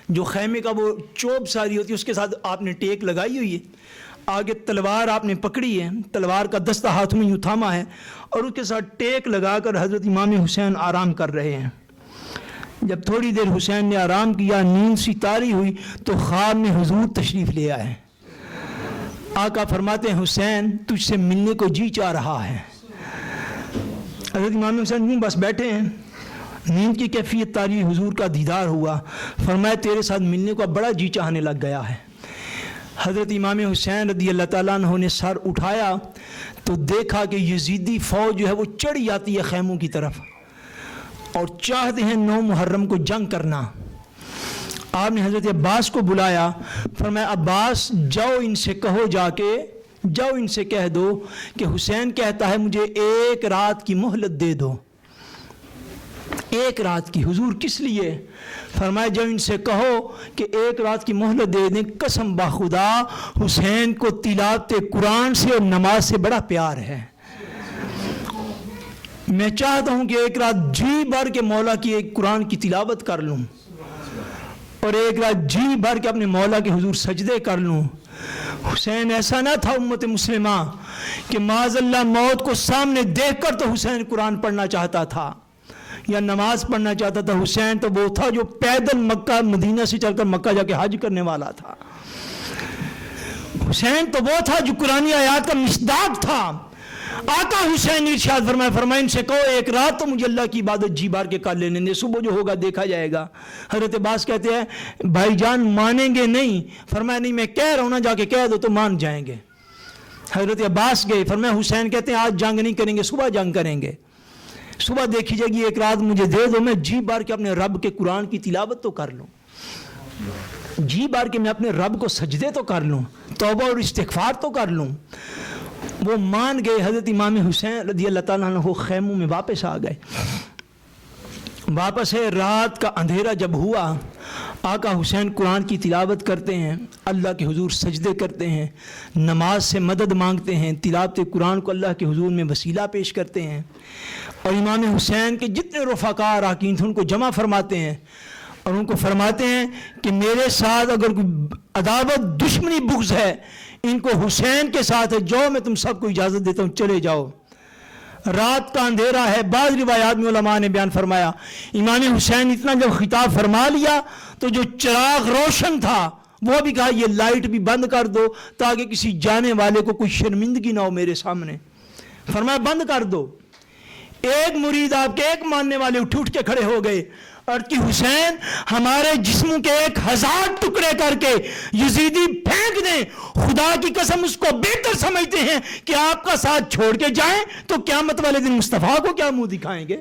جو خیمے کا وہ چوب ساری ہوتی ہے اس کے ساتھ آپ نے ٹیک لگائی ہوئی ہے، آگے تلوار آپ نے پکڑی ہے، تلوار کا دستہ ہاتھ میں یوں تھاما ہے اور اس کے ساتھ ٹیک لگا کر حضرت امام حسین آرام کر رہے ہیں۔ جب تھوڑی دیر حسین نے آرام کیا، نیند سی طاری ہوئی تو خواب میں حضور تشریف لے آئے۔ آقا فرماتے ہیں حسین تجھ سے ملنے کو جی چاہ رہا ہے۔ حضرت امام حسین یوں بس بیٹھے ہیں، نیند کی کیفیت طاری، حضور کا دیدار ہوا، فرمایا تیرے ساتھ ملنے کو بڑا جی چاہنے لگ گیا ہے۔ حضرت امام حسین رضی اللہ تعالیٰ عنہ نے سر اٹھایا تو دیکھا کہ یزیدی فوج جو ہے وہ چڑھی آتی ہے خیموں کی طرف اور چاہتے ہیں 9 محرم کو جنگ کرنا۔ آپ نے حضرت عباس کو بلایا، فرمایا عباس جاؤ ان سے کہو، جاؤ ان سے کہہ دو کہ حسین کہتا ہے مجھے 1 رات کی مہلت دے دو۔ 1 رات کی؟ حضور کس لیے؟ فرمایا جب ان سے کہو کہ 1 رات کی مہلت دے دیں، قسم بخدا حسین کو تلاوت قرآن سے اور نماز سے بڑا پیار ہے، میں چاہتا ہوں کہ 1 رات جی بھر کے مولا کی ایک قرآن کی تلاوت کر لوں اور 1 رات جی بھر کے اپنے مولا کے حضور سجدے کر لوں۔ حسین ایسا نہ تھا امت مسلمہ کہ معاذ اللہ موت کو سامنے دیکھ کر تو حسین قرآن پڑھنا چاہتا تھا یا نماز پڑھنا چاہتا تھا، حسین تو وہ تھا جو پیدل مکہ مدینہ سے چل کر مکہ جا کے حج کرنے والا تھا۔ حسین تو وہ تھا جو قرآنی آیات کا مصداق تھا. آقا حسین ارشاد فرمایا ان سے کہو ایک رات تو مجھے اللہ کی عبادت جی بار کے کر لینے دے, صبح جو ہوگا دیکھا جائے گا. حضرت عباس کہتے ہیں بھائی جان مانیں گے نہیں؟ فرمایا نہیں میں کہہ رہا ہوں نا, جا کے کہہ دو تو مان جائیں گے. حضرت عباس گئے, فرمایا حسین کہتے ہیں آج جنگ نہیں کریں گے, صبح جنگ کریں گے. صبح دیکھی جائے گی, ایک رات مجھے دے دو, میں جی بار کے اپنے رب کے قرآن کی تلاوت تو کر لوں, جی بار کے میں اپنے رب کو سجدے تو کر لوں, توبہ اور استغفار تو کر لوں. وہ مان گئے. حضرت امام حسین رضی اللہ تعالیٰ عنہ خیموں میں واپس آ گئے. واپس ہے, رات کا اندھیرا جب ہوا, آقا حسین قرآن کی تلاوت کرتے ہیں, اللہ کے حضور سجدے کرتے ہیں, نماز سے مدد مانگتے ہیں, تلاوت قرآن کو اللہ کے حضور میں وسیلہ پیش کرتے ہیں, اور امام حسین کے جتنے رفقا اراکین تھے ان کو جمع فرماتے ہیں اور ان کو فرماتے ہیں کہ میرے ساتھ اگر کوئی عداوت دشمنی بغض ہے ان کو حسین کے ساتھ ہے, جو میں تم سب کو اجازت دیتا ہوں چلے جاؤ. رات کا اندھیرا ہے. بعض روایات میں علماء نے بیان فرمایا امام حسین اتنا جب خطاب فرما لیا تو جو چراغ روشن تھا وہ بھی کہا یہ لائٹ بھی بند کر دو تاکہ کسی جانے والے کو کوئی شرمندگی نہ ہو میرے سامنے. فرمایا بند کر دو. ایک مرید آپ کے ایک ماننے والے اٹھ کے کھڑے ہو گئے اور کہ حسین ہمارے جسموں کے 1000 ٹکڑے کر کے یزیدی پھینک دیں, خدا کی قسم اس کو بہتر سمجھتے ہیں کہ آپ کا ساتھ چھوڑ کے جائیں تو قیامت والے دن مصطفیٰ کو کیا منہ دکھائیں گے؟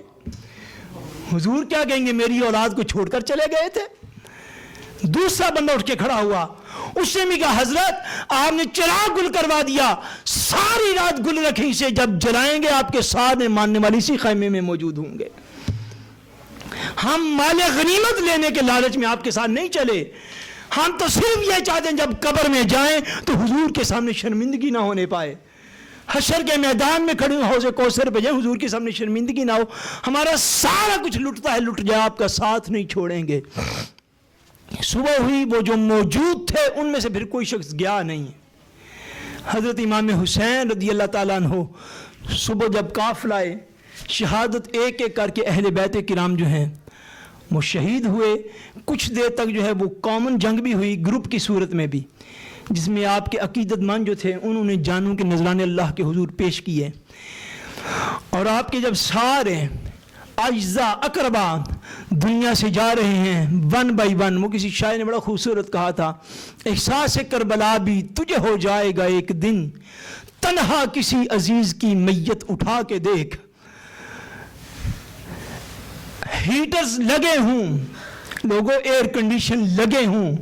حضور کیا کہیں گے میری اولاد کو چھوڑ کر چلے گئے تھے. دوسرا بندہ اٹھ کے کھڑا ہوا, اس نے بھی کہا حضرت آپ نے چراغ گل کروا دیا, ساری رات گل رکھیں اسے, جب جلائیں گے آپ کے ساتھ ماننے والی اسی خیمے میں موجود ہوں گے. ہم مال غنیمت لینے کے لالچ میں آپ کے ساتھ نہیں چلے, ہم تو صرف یہ چاہتے ہیں جب قبر میں جائیں تو حضور کے سامنے شرمندگی نہ ہونے پائے. حشر کے میدان میں کھڑے حوض کوثر پہ جائیں, حضور کے سامنے شرمندگی نہ ہو. ہمارا سارا کچھ لٹتا ہے, لٹ جائے, آپ کا ساتھ نہیں چھوڑیں گے. صبح ہوئی, وہ جو موجود تھے ان میں سے پھر کوئی شخص گیا نہیں. حضرت امام حسین رضی اللہ تعالیٰ عنہ صبح جب قافلہ آئے, شہادت ایک ایک کر کے اہل بیت کرام جو ہیں وہ شہید ہوئے. کچھ دیر تک جو ہے وہ کامن جنگ بھی ہوئی گروپ کی صورت میں بھی, جس میں آپ کے عقیدت مند جو تھے انہوں نے جانوں کے نذرانے اللہ کے حضور پیش کیے. اور آپ کے جب سارے اجزاء اقربا دنیا سے جا رہے ہیں ون بائی ون, وہ کسی شاعر نے بڑا خوبصورت کہا تھا احساس کربلا بھی تجھے ہو جائے گا ایک دن, تنہا کسی عزیز کی میت اٹھا کے دیکھ. ہیٹرز لگے ہوں, لوگوں ایئر کنڈیشن لگے ہوں,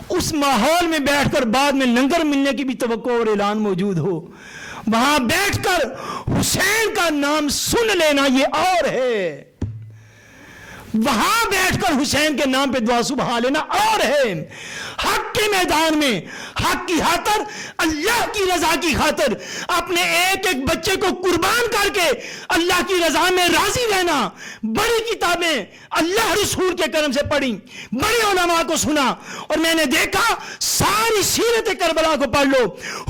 اس ماحول میں بیٹھ کر بعد میں لنگر ملنے کی بھی توقع اور اعلان موجود ہو, وہاں بیٹھ کر حسین کا نام سن لینا یہ اور ہے. وہاں بیٹھ کر حسین کے نام پہ دعا سبحان لینا اور ہے. حق کے میدان میں حق کی خاطر, اللہ کی رضا کی خاطر اپنے ایک ایک بچے کو قربان کر کے اللہ کی رضا میں راضی رہنا. بڑی کتابیں اللہ رسول کے کرم سے پڑھی, بڑے علماء کو سنا, اور میں نے دیکھا ساری سیرت کربلا کو پڑھ لو.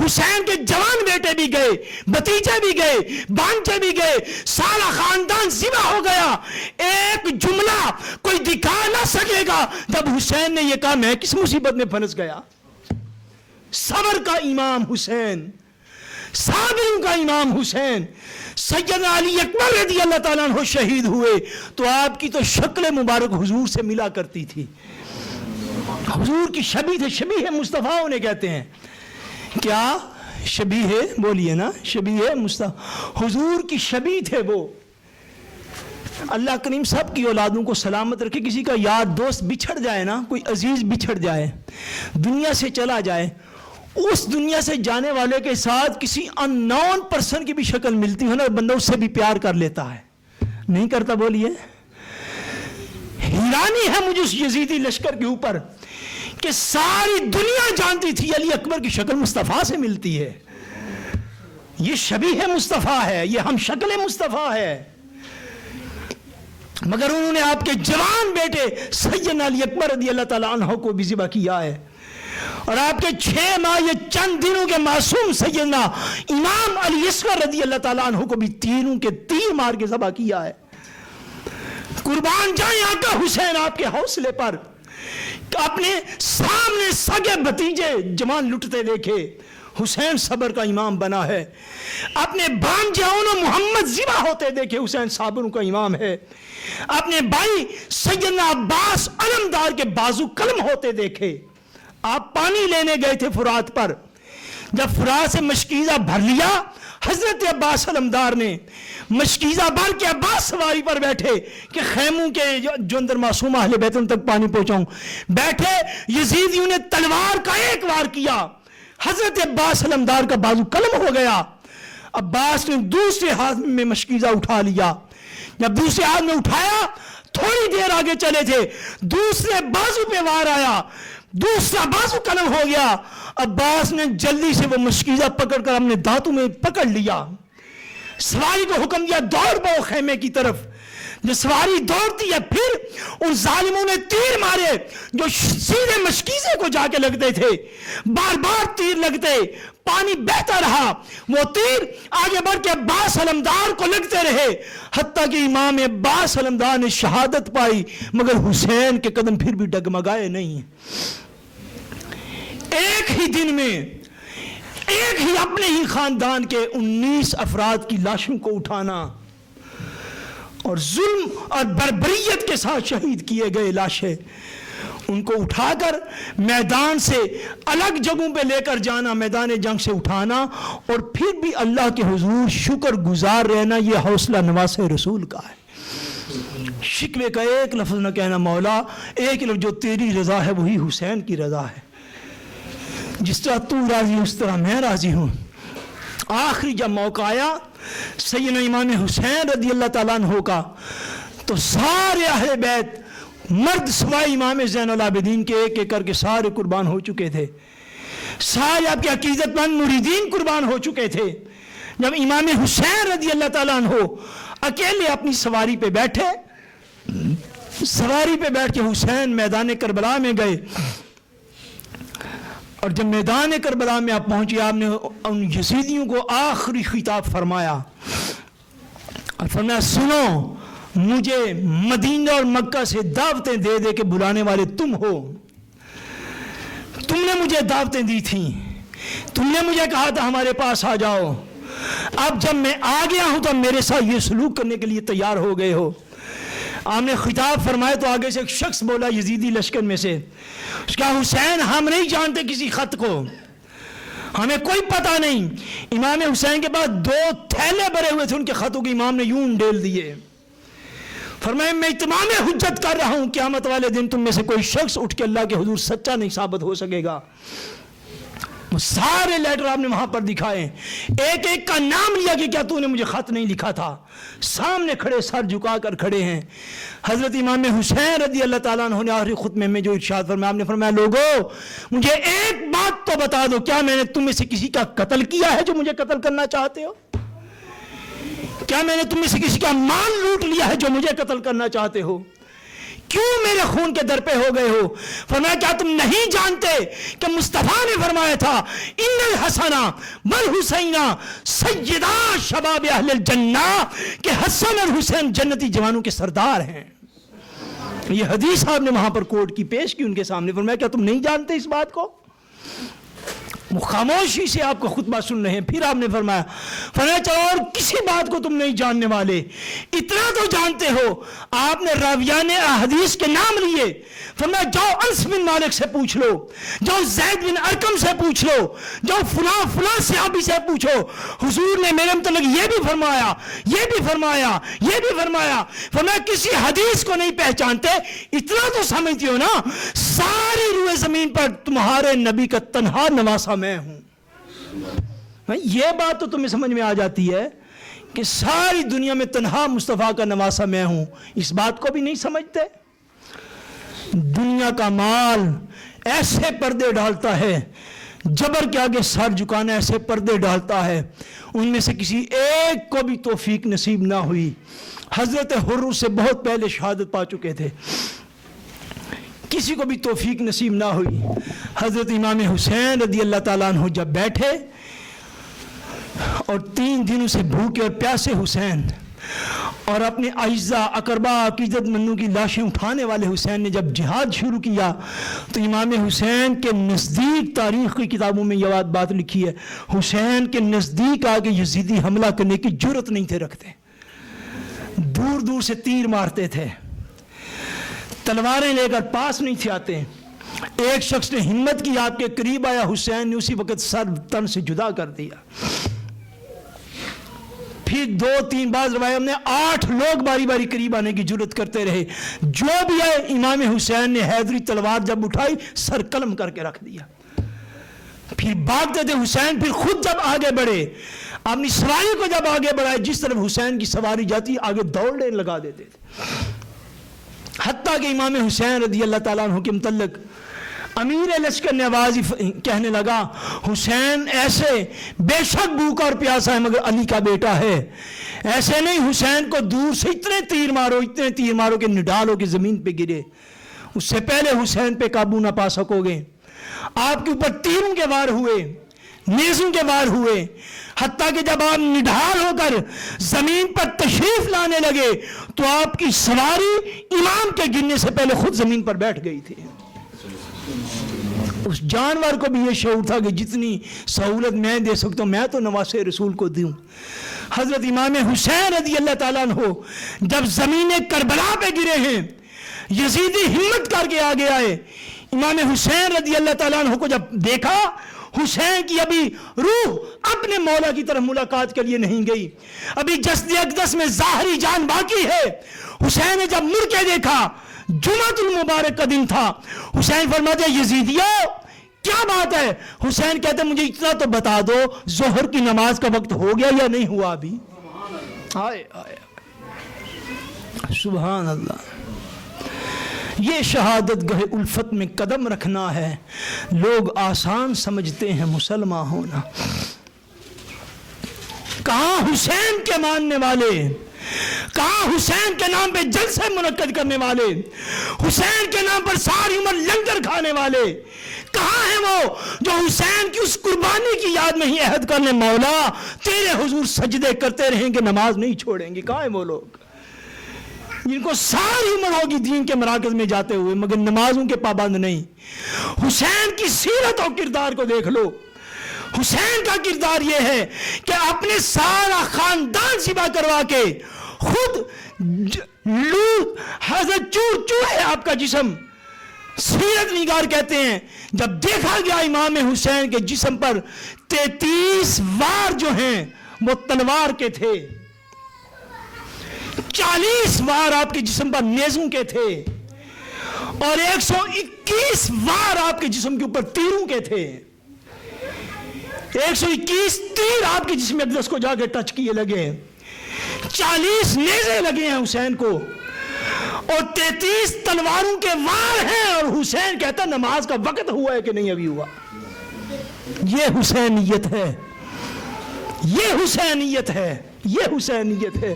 حسین کے جوان بیٹے بھی گئے, بھتیجے بھی گئے, بانچے بھی گئے, سارا خاندان ذبح ہو گیا. ایک جملہ کوئی دکھا نہ سکے گا جب حسین نے یہ کہا میں کس مصیبت میں پھنس گیا. صبر کا امام حسین, صابروں کا امام حسین. سیدنا علی اکبر رضی اللہ تعالیٰ عنہ شہید ہوئے تو آپ کی تو شکل مبارک حضور سے ملا کرتی تھی. حضور کی شبیہ تھے, شبیہ مصطفیٰ انہیں کہتے ہیں. کیا شبیہ, بولیے نا, شبیہ مصطفیٰ, حضور کی شبیہ تھے وہ. اللہ کریم سب کی اولادوں کو سلامت رکھے. کسی کا یار دوست بچھڑ جائے نا, کوئی عزیز بچھڑ جائے, دنیا سے چلا جائے, اس دنیا سے جانے والے کے ساتھ کسی ان نون پرسن کی بھی شکل ملتی ہے نا, بندہ اس سے بھی پیار کر لیتا ہے. نہیں کرتا؟ بولیے. حیرانی ہے مجھے اس یزیدی لشکر کے اوپر کہ ساری دنیا جانتی تھی علی اکبر کی شکل مصطفیٰ سے ملتی ہے. یہ شبیہ مصطفیٰ ہے, یہ ہم شکل مصطفیٰ ہے, مگر انہوں نے آپ کے جوان بیٹے سیدنا علی اکبر رضی اللہ تعالیٰ عنہ کو بھی ذبح کیا ہے. اور آپ کے 6 ماہ یہ چند دنوں کے معصوم سیدنا امام علی اصغر رضی اللہ تعالیٰ عنہ کو بھی تیروں کے تیر مار کے ذبح کیا ہے. قربان جائیں آقا حسین آپ کے حوصلے پر اپنے سامنے سگے بھتیجے جوان لٹتے دیکھے، حسین صبر کا امام بنا ہے۔ اپنے بانجاؤں محمد ذبح ہوتے دیکھے، حسین صابروں کا امام ہے۔ اپنے بھائی سیدنا عباس علمدار کے بازو قلم ہوتے دیکھے۔ آپ پانی لینے گئے تھے فرات پر، جب فرات سے مشکیزہ بھر لیا، حضرت عباس علمدار نے مشکیزہ بھر کے عباس سواری پر بیٹھے کہ خیموں کے جو اندر معصوم اہل بیت ان تک پانی پہنچاؤں، بیٹھے، یزیدیوں نے تلوار کا ایک وار کیا، حضرت عباس علمدار کا بازو قلم ہو گیا۔ عباس نے دوسرے ہاتھ میں مشکیزہ اٹھا لیا، جب دوسرے ہاتھ میں اٹھایا، تھوڑی دیر آگے چلے تھے، دوسرے بازو پہ وار آیا، دوسرا بازو قلم ہو گیا۔ عباس نے جلدی سے وہ مشکیزہ پکڑ کر اپنے دانتوں میں پکڑ لیا، سواری کو حکم دیا دوڑ پاؤ خیمے کی طرف۔ جو سواری دوڑتی ہے، پھر ان ظالموں نے تیر مارے جو سیدھے مشکیزے کو جا کے لگتے تھے، بار بار تیر لگتے، پانی بہتا رہا، وہ تیر آگے بڑھ کے عباس علمدار کو لگتے رہے، حتیٰ کہ امام عباس علمدار نے شہادت پائی، مگر حسین کے قدم پھر بھی ڈگمگائے نہیں۔ ایک ہی دن میں ایک ہی اپنے ہی خاندان کے 19 افراد کی لاشوں کو اٹھانا اور ظلم اور بربریت کے ساتھ شہید کیے گئے لاشیں، ان کو اٹھا کر میدان سے الگ جگہوں پہ لے کر جانا، میدان جنگ سے اٹھانا، اور پھر بھی اللہ کے حضور شکر گزار رہنا، یہ حوصلہ نواز رسول کا ہے۔ شکوے کا ایک لفظ نہ کہنا، مولا ایک لفظ جو تیری رضا ہے وہی حسین کی رضا ہے، جس طرح تو راضی اس طرح میں راضی ہوں۔ آخری جب موقع آیا سیدنا امام حسین رضی اللہ تعالیٰ عنہ کا، تو سارے اہل بیت مرد سوائے امام زین العابدین کے ایک ایک کر کے سارے قربان ہو چکے تھے، سارے آپ کے عقیدت مند مریدین قربان ہو چکے تھے۔ جب امام حسین رضی اللہ تعالیٰ عنہ اکیلے اپنی سواری پہ بیٹھے، سواری پہ بیٹھ کے حسین میدان کربلا میں گئے، اور جب میدان کربلا میں آپ پہنچے، آپ نے ان یزیدیوں کو آخری خطاب فرمایا اور فرمایا سنو، مجھے مدینہ اور مکہ سے دعوتیں دے دے کے بلانے والے تم ہو، تم نے مجھے دعوتیں دی تھیں، تم نے مجھے کہا تھا ہمارے پاس آ جاؤ، اب جب میں آ گیا ہوں تو میرے ساتھ یہ سلوک کرنے کے لیے تیار ہو گئے ہو۔ آپ نے خطاب فرمایا تو آگے سے ایک شخص بولا یزیدی لشکر میں سے، اس کا حسین ہم نہیں جانتے کسی خط کو، ہمیں کوئی پتہ نہیں۔ امام حسین کے بعد 2 تھیلے بھرے ہوئے تھے ان کے خطوں کے، امام نے یوں ڈیل دیے، فرمایا میں اتمام حجت کر رہا ہوں، قیامت والے دن تم میں سے کوئی شخص اٹھ کے اللہ کے حضور سچا نہیں ثابت ہو سکے گا۔ وہ سارے لیٹر آپ نے وہاں پر دکھائے، ایک ایک کا نام لیا کہ کیا تو نے مجھے خط نہیں لکھا تھا، سامنے کھڑے سر جھکا کر کھڑے ہیں۔ حضرت امام حسین رضی اللہ تعالیٰ عنہ نے آخری خطبے میں جو ارشاد فرمایا، آپ نے فرمایا لوگو مجھے ایک بات تو بتا دو، کیا میں نے تم میں سے کسی کا قتل کیا ہے جو مجھے قتل کرنا چاہتے ہو؟ کیا میں نے تم میں سے کسی کا مال لوٹ لیا ہے جو مجھے قتل کرنا چاہتے ہو؟ کیوں میرے خون کے در پہ ہو گئے ہو؟ فرمایا کیا تم نہیں جانتے کہ مصطفیٰ نے فرمایا تھا ان الحسن والحسین سیدا شباب اہل الجنہ، کہ حسن اور حسین جنتی جوانوں کے سردار ہیں۔ یہ حدیث آپ نے وہاں پر کوٹ کی پیش کی ان کے سامنے، فرمایا کیا تم نہیں جانتے اس بات کو؟ وہ خاموشی سے آپ کا خطبہ سن رہے ہیں۔ پھر آپ نے فرمایا چلو اور کسی بات کو تم نہیں جاننے والے، اتنا تو جانتے ہو، آپ نے راویان احادیث کے نام لیے، فرمایا جاؤ انس بن مالک سے پوچھ لو، جاؤ زید بن ارقم سے پوچھ لو، جاؤ فلاں فلاں صحابی سے پوچھو، حضور نے میرے متعلق یہ بھی فرمایا، یہ بھی فرمایا، یہ بھی فرمایا۔ فرمایا کسی حدیث کو نہیں پہچانتے، اتنا تو سمجھتے ہو نا ساری روئے زمین پر تمہارے نبی کا تنہا نواسا میں ہوں۔ یہ بات تو تمہیں سمجھ میں آ جاتی ہے کہ ساری دنیا میں تنہا مصطفیٰ کا نواسا میں ہوں، اس بات کو بھی نہیں سمجھتے۔ دنیا کا مال ایسے پردے ڈالتا ہے، جبر کے آگے سر جھکانا ایسے پردے ڈالتا ہے، ان میں سے کسی ایک کو بھی توفیق نصیب نہ ہوئی۔ حضرت حر سے بہت پہلے شہادت پا چکے تھے، کسی کو بھی توفیق نصیب نہ ہوئی۔ حضرت امام حسین رضی اللہ تعالیٰ عنہ جب بیٹھے اور 3 دنوں سے بھوکے اور پیاسے حسین اور اپنے اعزاء اقربا عقیدت مندوں کی لاشیں اٹھانے والے حسین نے جب جہاد شروع کیا تو امام حسین کے نزدیک تاریخ کی کتابوں میں یہ بات لکھی ہے، حسین کے نزدیک آ کے یزیدی حملہ کرنے کی جرت نہیں تھے رکھتے، دور دور سے تیر مارتے تھے، تلواریں لے کر پاس نہیں تھے آتے۔ ایک شخص نے ہمت کی، آپ کے قریب آیا، حسین نے اسی وقت سر تن سے جدا کر دیا۔ پھر 2-3 بعض روایت میں 8 لوگ باری باری قریب آنے کی جرت کرتے رہے، جو بھی آئے امام حسین نے حیدری تلوار جب اٹھائی سر قلم کر کے رکھ دیا۔ پھر بھاگتے تھے حسین، پھر خود جب آگے بڑھے، اپنی سواری کو جب آگے بڑھائے، جس طرف حسین کی سواری جاتی آگے دوڑنے لگا دیتے تھے۔ حتیٰ کہ امام حسین رضی اللہ تعالیٰ عنہ کے متعلق امیر لشکر نے آواز کہنے لگا، حسین ایسے بے شک بھوکا اور پیاسا ہے مگر علی کا بیٹا ہے، ایسے نہیں، حسین کو دور سے اتنے تیر مارو کہ نڈالو کہ زمین پہ گرے، اس سے پہلے حسین پہ قابو نہ پا سکو گے۔ آپ کے اوپر تیروں کے وار ہوئے، نیزوں کے وار ہوئے، حتیٰ کہ جب آپ نڈھال ہو کر زمین پر تشریف لانے لگے تو آپ کی سواری امام کے گرنے سے پہلے خود زمین پر بیٹھ گئی تھی۔ اس جانور کو بھی یہ شعور تھا کہ جتنی سہولت میں دے سکتا ہوں میں تو نواسے رسول کو دوں۔ حضرت امام حسین رضی اللہ تعالیٰ عنہ جب زمین کربلا پہ گرے ہیں، یزیدی ہمت کر کے آگے آئے، امام حسین رضی اللہ تعالیٰ عنہ کو جب دیکھا، حسین کی ابھی روح اپنے مولا کی طرف ملاقات کے لیے نہیں گئی، ابھی جسد اقدس میں ظاہری جان باقی ہے۔ حسین نے جب مڑ کے دیکھا، جمعۃ المبارک کا دن تھا، حسین فرماتے یزیدیو کیا بات ہے؟ حسین کہتے مجھے اتنا تو بتا دو ظہر کی نماز کا وقت ہو گیا یا نہیں ہوا ابھی؟ آئے سبحان اللہ۔ یہ شہادت گہ الفت میں قدم رکھنا ہے، لوگ آسان سمجھتے ہیں مسلمان ہونا۔ کہاں حسین کے ماننے والے، کہاں حسین کے نام پہ جلسے منعقد کرنے والے، حسین کے نام پر ساری عمر لنگر کھانے والے، کہاں ہیں وہ جو حسین کی اس قربانی کی یاد میں ہی عہد کر لیں مولا تیرے حضور سجدے کرتے رہیں گے، نماز نہیں چھوڑیں گے؟ کہاں ہیں وہ لوگ جن کو ساری عمر ہوگی دین کے مراکز میں جاتے ہوئے مگر نمازوں کے پابند نہیں؟ حسین کی سیرت اور کردار کو دیکھ لو۔ حسین کا کردار یہ ہے کہ اپنے سارا خاندان ذبح کروا کے خود حضرت چوہے آپ کا جسم، سیرت نگار کہتے ہیں جب دیکھا گیا امام حسین کے جسم پر 33 وار جو ہیں وہ تلوار کے تھے، 40 وار آپ کے جسم پر نیزوں کے تھے، اور 121 وار آپ کے جسم کے اوپر تیروں کے تھے۔ 121 تیر آپ کے جسم اقدس کو جا کے ٹچ کیے لگے، 40 نیزے لگے ہیں حسین کو، اور 33 تلواروں کے وار ہیں، اور حسین کہتا نماز کا وقت ہوا ہے کہ نہیں ابھی ہوا۔ یہ حسینیت ہے، یہ حسینیت ہے، یہ حسینیت ہے۔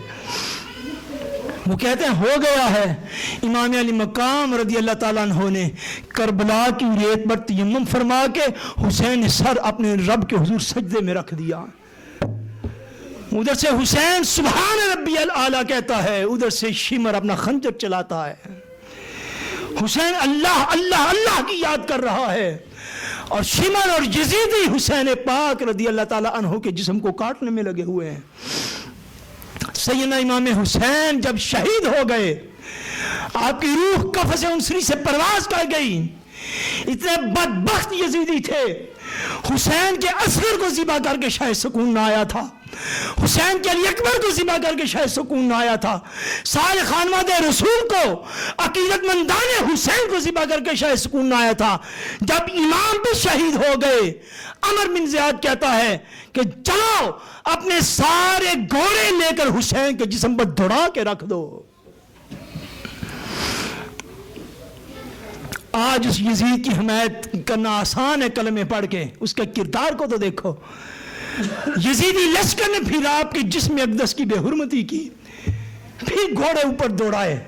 وہ کہتے ہیں ہو گیا ہے۔ امام علی مقام رضی اللہ تعالیٰ عنہ نے کربلا کی ریت پر تیمم فرما کے حسین نے سر اپنے رب کے حضور سجدے میں رکھ دیا، ادھر سے حسین سبحان ربی الاعلیٰ کہتا ہے، ادھر سے شمر اپنا خنجر چلاتا ہے، حسین اللہ اللہ اللہ کی یاد کر رہا ہے، اور شمر اور یزیدی حسین پاک رضی اللہ تعالیٰ عنہ کے جسم کو کاٹنے میں لگے ہوئے ہیں۔ سیدنا امام حسین جب شہید ہو گئے، آپ کی روح قفس عنصری سے پرواز کر گئی، اتنے بدبخت یزیدی تھے، حسین کے اصغر کو ذبح کر کے شاید سکون نہ آیا تھا، حسین کے علی اکبر کو ذبح کر کے شاید سکون نہ آیا تھا، سارے خانواد رسول کو، عقیدت مندان حسین کو ذبح کر کے شاید سکون نہ آیا تھا۔ جب امام بھی شہید ہو گئے، عمر بن زیاد کہتا ہے کہ چلو اپنے سارے گھوڑے لے کر حسین کے جسم پر دوڑا کے رکھ دو۔ آج اس یزید کی حمایت کرنا آسان ہے کلمے پڑھ کے، اس کے کردار کو تو دیکھو۔ یزیدی لشکر نے پھر آپ کے جسم اقدس کی بے حرمتی کی، پھر گھوڑے اوپر دوڑائے،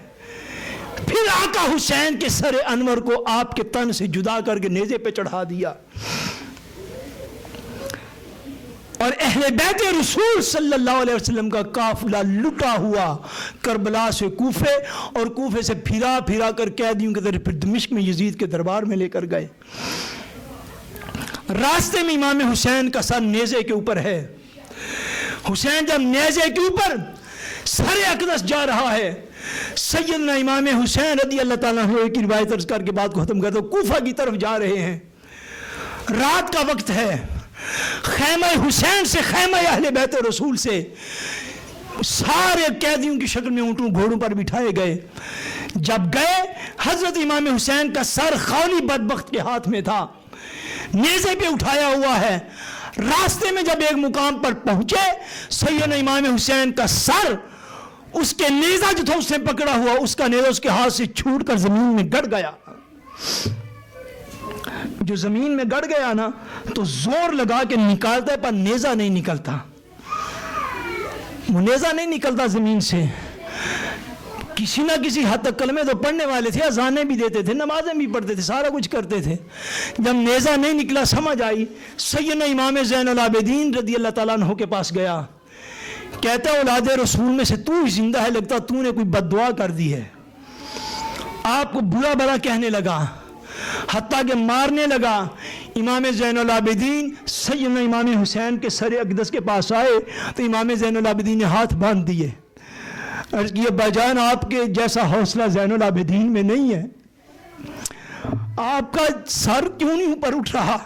پھر آقا حسین کے سر انور کو آپ کے تن سے جدا کر کے نیزے پہ چڑھا دیا۔ اور اہل بیت رسول صلی اللہ علیہ وسلم کا قافلہ لٹا ہوا کربلا سے کوفے اور کوفے سے پھرا پھرا کر قیدیوں کے طرف پھر دمشق میں یزید کے دربار میں لے کر گئے. راستے میں امام حسین کا سر نیزے کے اوپر ہے. حسین جب نیزے کے اوپر سر اقدس جا رہا ہے, سیدنا امام حسین رضی اللہ تعالیٰ عنہ کی روایت عرض کر کے بات کو ختم کر دو, کوفہ کی طرف جا رہے ہیں. رات کا وقت ہے. خیمہ حسین سے خیمہ اہل بیت رسول سے سارے قیدیوں کی شکل میں اونٹوں گھوڑوں پر بٹھائے گئے. جب گئے حضرت امام حسین کا سر خالی بدبخت کے ہاتھ میں تھا, نیزے پہ اٹھایا ہوا ہے. راستے میں جب ایک مقام پر پہنچے, سیدنا امام حسین کا سر اس کے نیزہ جو تھا اس نے پکڑا ہوا, اس کا نیزہ اس کے ہاتھ سے چھوٹ کر زمین میں گڑ گیا. جو زمین میں گڑ گیا نا تو زور لگا کے نکالتا ہے پر نیزہ نہیں نکلتا. وہ نیزہ نہیں نکلتا زمین سے. کسی نہ کسی حد تک کلمے تو پڑھنے والے تھے, اذانیں بھی دیتے تھے, نمازیں بھی پڑھتے تھے, سارا کچھ کرتے تھے. جب نیزہ نہیں نکلا سمجھ آئی, سیدنا امام زین العابدین رضی اللہ تعالیٰ عنہ کے پاس گیا. کہتا ہے اولاد رسول میں سے تو ہی زندہ ہے, لگتا تو نے کوئی بد دعا کر دی ہے. آپ کو برا بڑا کہنے لگا, حتیٰ کہ مارنے لگا. امام زین العابدین سیدنا امام حسین کے سر اقدس کے پاس آئے تو امام زین العابدین نے ہاتھ باندھ دیے. عرض کیا بھائی آپ کے جیسا حوصلہ زین العابدین میں نہیں ہے, آپ کا سر کیوں نہیں اوپر اٹھ رہا؟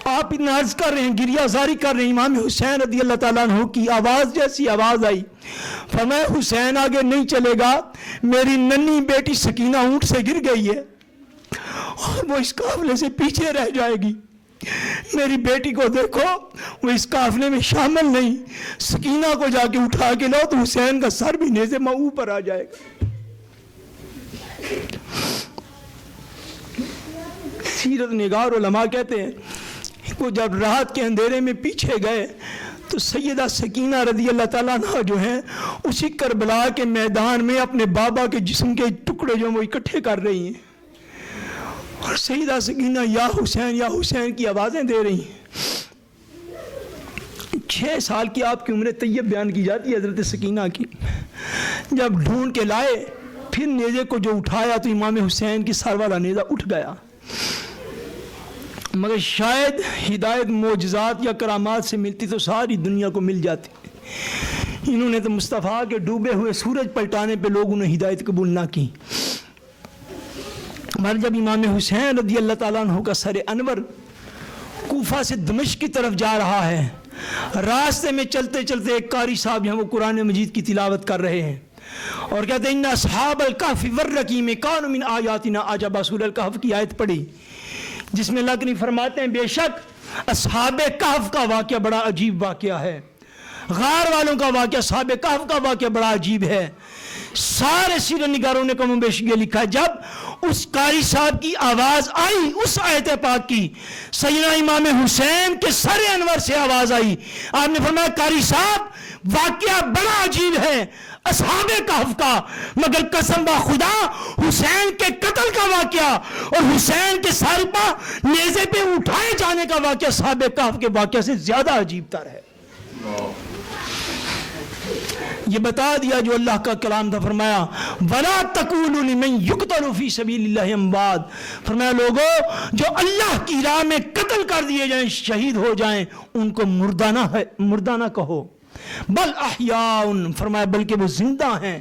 آپ اتنا عرض کر رہے ہیں, گریہ زاری کر رہے ہیں. امام حسین رضی اللہ تعالیٰ عنہ کی آواز جیسی آواز آئی. فرمایا حسین آگے نہیں چلے گا, میری ننھی بیٹی سکینہ اونٹ سے گر گئی ہے اور وہ اس قافلے سے پیچھے رہ جائے گی. میری بیٹی کو دیکھو, وہ اس قافلے میں شامل نہیں. سکینہ کو جا کے اٹھا کے لاؤ تو حسین کا سر بھی نیزے میں اوپر آ جائے گا. سیرت نگار علماء کہتے ہیں وہ جب رات کے اندھیرے میں پیچھے گئے تو سیدہ سکینہ رضی اللہ تعالیٰ عنہ جو ہیں اسی کربلا کے میدان میں اپنے بابا کے جسم کے ٹکڑے جو وہ اکٹھے کر رہی ہیں, اور سیدہ سکینہ یا حسین کی آوازیں دے رہی ہیں. 6 سال کی آپ کی عمر طیب بیان کی جاتی ہے حضرت سکینہ کی. جب ڈھونڈ کے لائے پھر نیزے کو جو اٹھایا تو امام حسین کی سر والا نیزہ اٹھ گیا. مگر شاید ہدایت معجزات یا کرامات سے ملتی تو ساری دنیا کو مل جاتی. انہوں نے تو مصطفیٰ کے ڈوبے ہوئے سورج پلٹانے پہ لوگوں نے ہدایت قبول نہ کی. مگر جب امام حسین رضی اللہ تعالیٰ عنہ کا سر انور کوفہ سے دمشق کی طرف جا رہا ہے, راستے میں چلتے چلتے ایک قاری صاحب ہیں وہ قرآن مجید کی تلاوت کر رہے ہیں اور کہتے ہیں ان اصحاب الکہف والرقیم کانوا من آیاتنا عجبا. سورہ الکہف کی آیت پڑھی جس میں اللہ کریم فرماتے ہیں بے شک اصحاب کہف کا واقعہ بڑا عجیب واقعہ ہے, غار والوں کا واقعہ, اصحاب کہف کا واقعہ بڑا عجیب ہے. سارے سیرت نگاروں نے کم و بیش یہ لکھا ہے جب اس قاری صاحب کی آواز آئی اس آیت پاک کی, سیدنا امام حسین کے سر انور سے آواز آئی. آپ نے فرمایا قاری صاحب واقعہ بڑا عجیب ہے اصحاب کہف کا, مگر قسم با خدا حسین کے قتل کا واقعہ اور حسین کے سر پر نیزے پہ اٹھائے جانے کا واقعہ اصحاب کہف کے واقعہ سے زیادہ عجیب تر ہے. یہ بتا دیا جو اللہ کا کلام تھا. فرمایا وَلَا تَقُولُوا لِمَنْ يُقْتَلُ فِي سَبِيلِ اللَّهِ أَمْوَاتٌ. فرمایا لوگوں جو اللہ کی راہ میں قتل کر دیے جائیں, شہید ہو جائیں, ان کو مردہ نہ کہو, بل احیاء. فرمایا بلکہ وہ زندہ ہیں.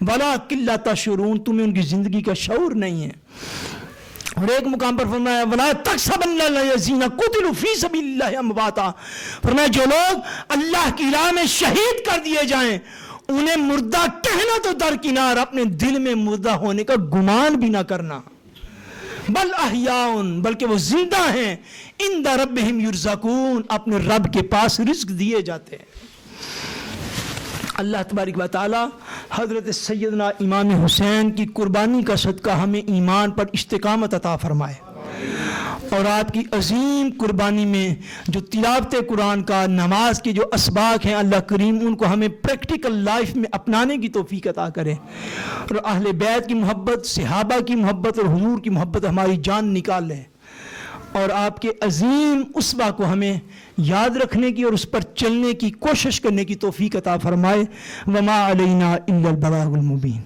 وَلَٰكِن لَا تَشْعُرُونَ, تمہیں ان کی زندگی کا شعور نہیں ہے. اور ایک مقام پر فرمایا وَلَا تَحْسَبَنَّ الَّذِينَ قُتِلُوا فِي سَبِيلِ اللَّهِ أَمْوَاتًا. فرمایا جو لوگ اللہ کی راہ میں شہید کر دیے جائیں انہیں مردہ کہنا تو درکنار, اپنے دل میں مردہ ہونے کا گمان بھی نہ کرنا. بل احیاء, بلکہ وہ زندہ ہیں. عند ربہم یرزقون, اپنے رب کے پاس رزق دیے جاتے ہیں. اللہ تبارک و تعالی حضرت سیدنا امام حسین کی قربانی کا صدقہ ہمیں ایمان پر استقامت عطا فرمائے, اور آپ کی عظیم قربانی میں جو تلاوت قرآن کا, نماز کے جو اسباق ہیں اللہ کریم ان کو ہمیں پریکٹیکل لائف میں اپنانے کی توفیق عطا کرے, اور اہل بیت کی محبت, صحابہ کی محبت اور حضور کی محبت ہماری جان نکال لے. اور آپ کے عظیم اسوہ کو ہمیں یاد رکھنے کی اور اس پر چلنے کی کوشش کرنے کی توفیق عطا فرمائے. وما علینا الا البلاغ المبین.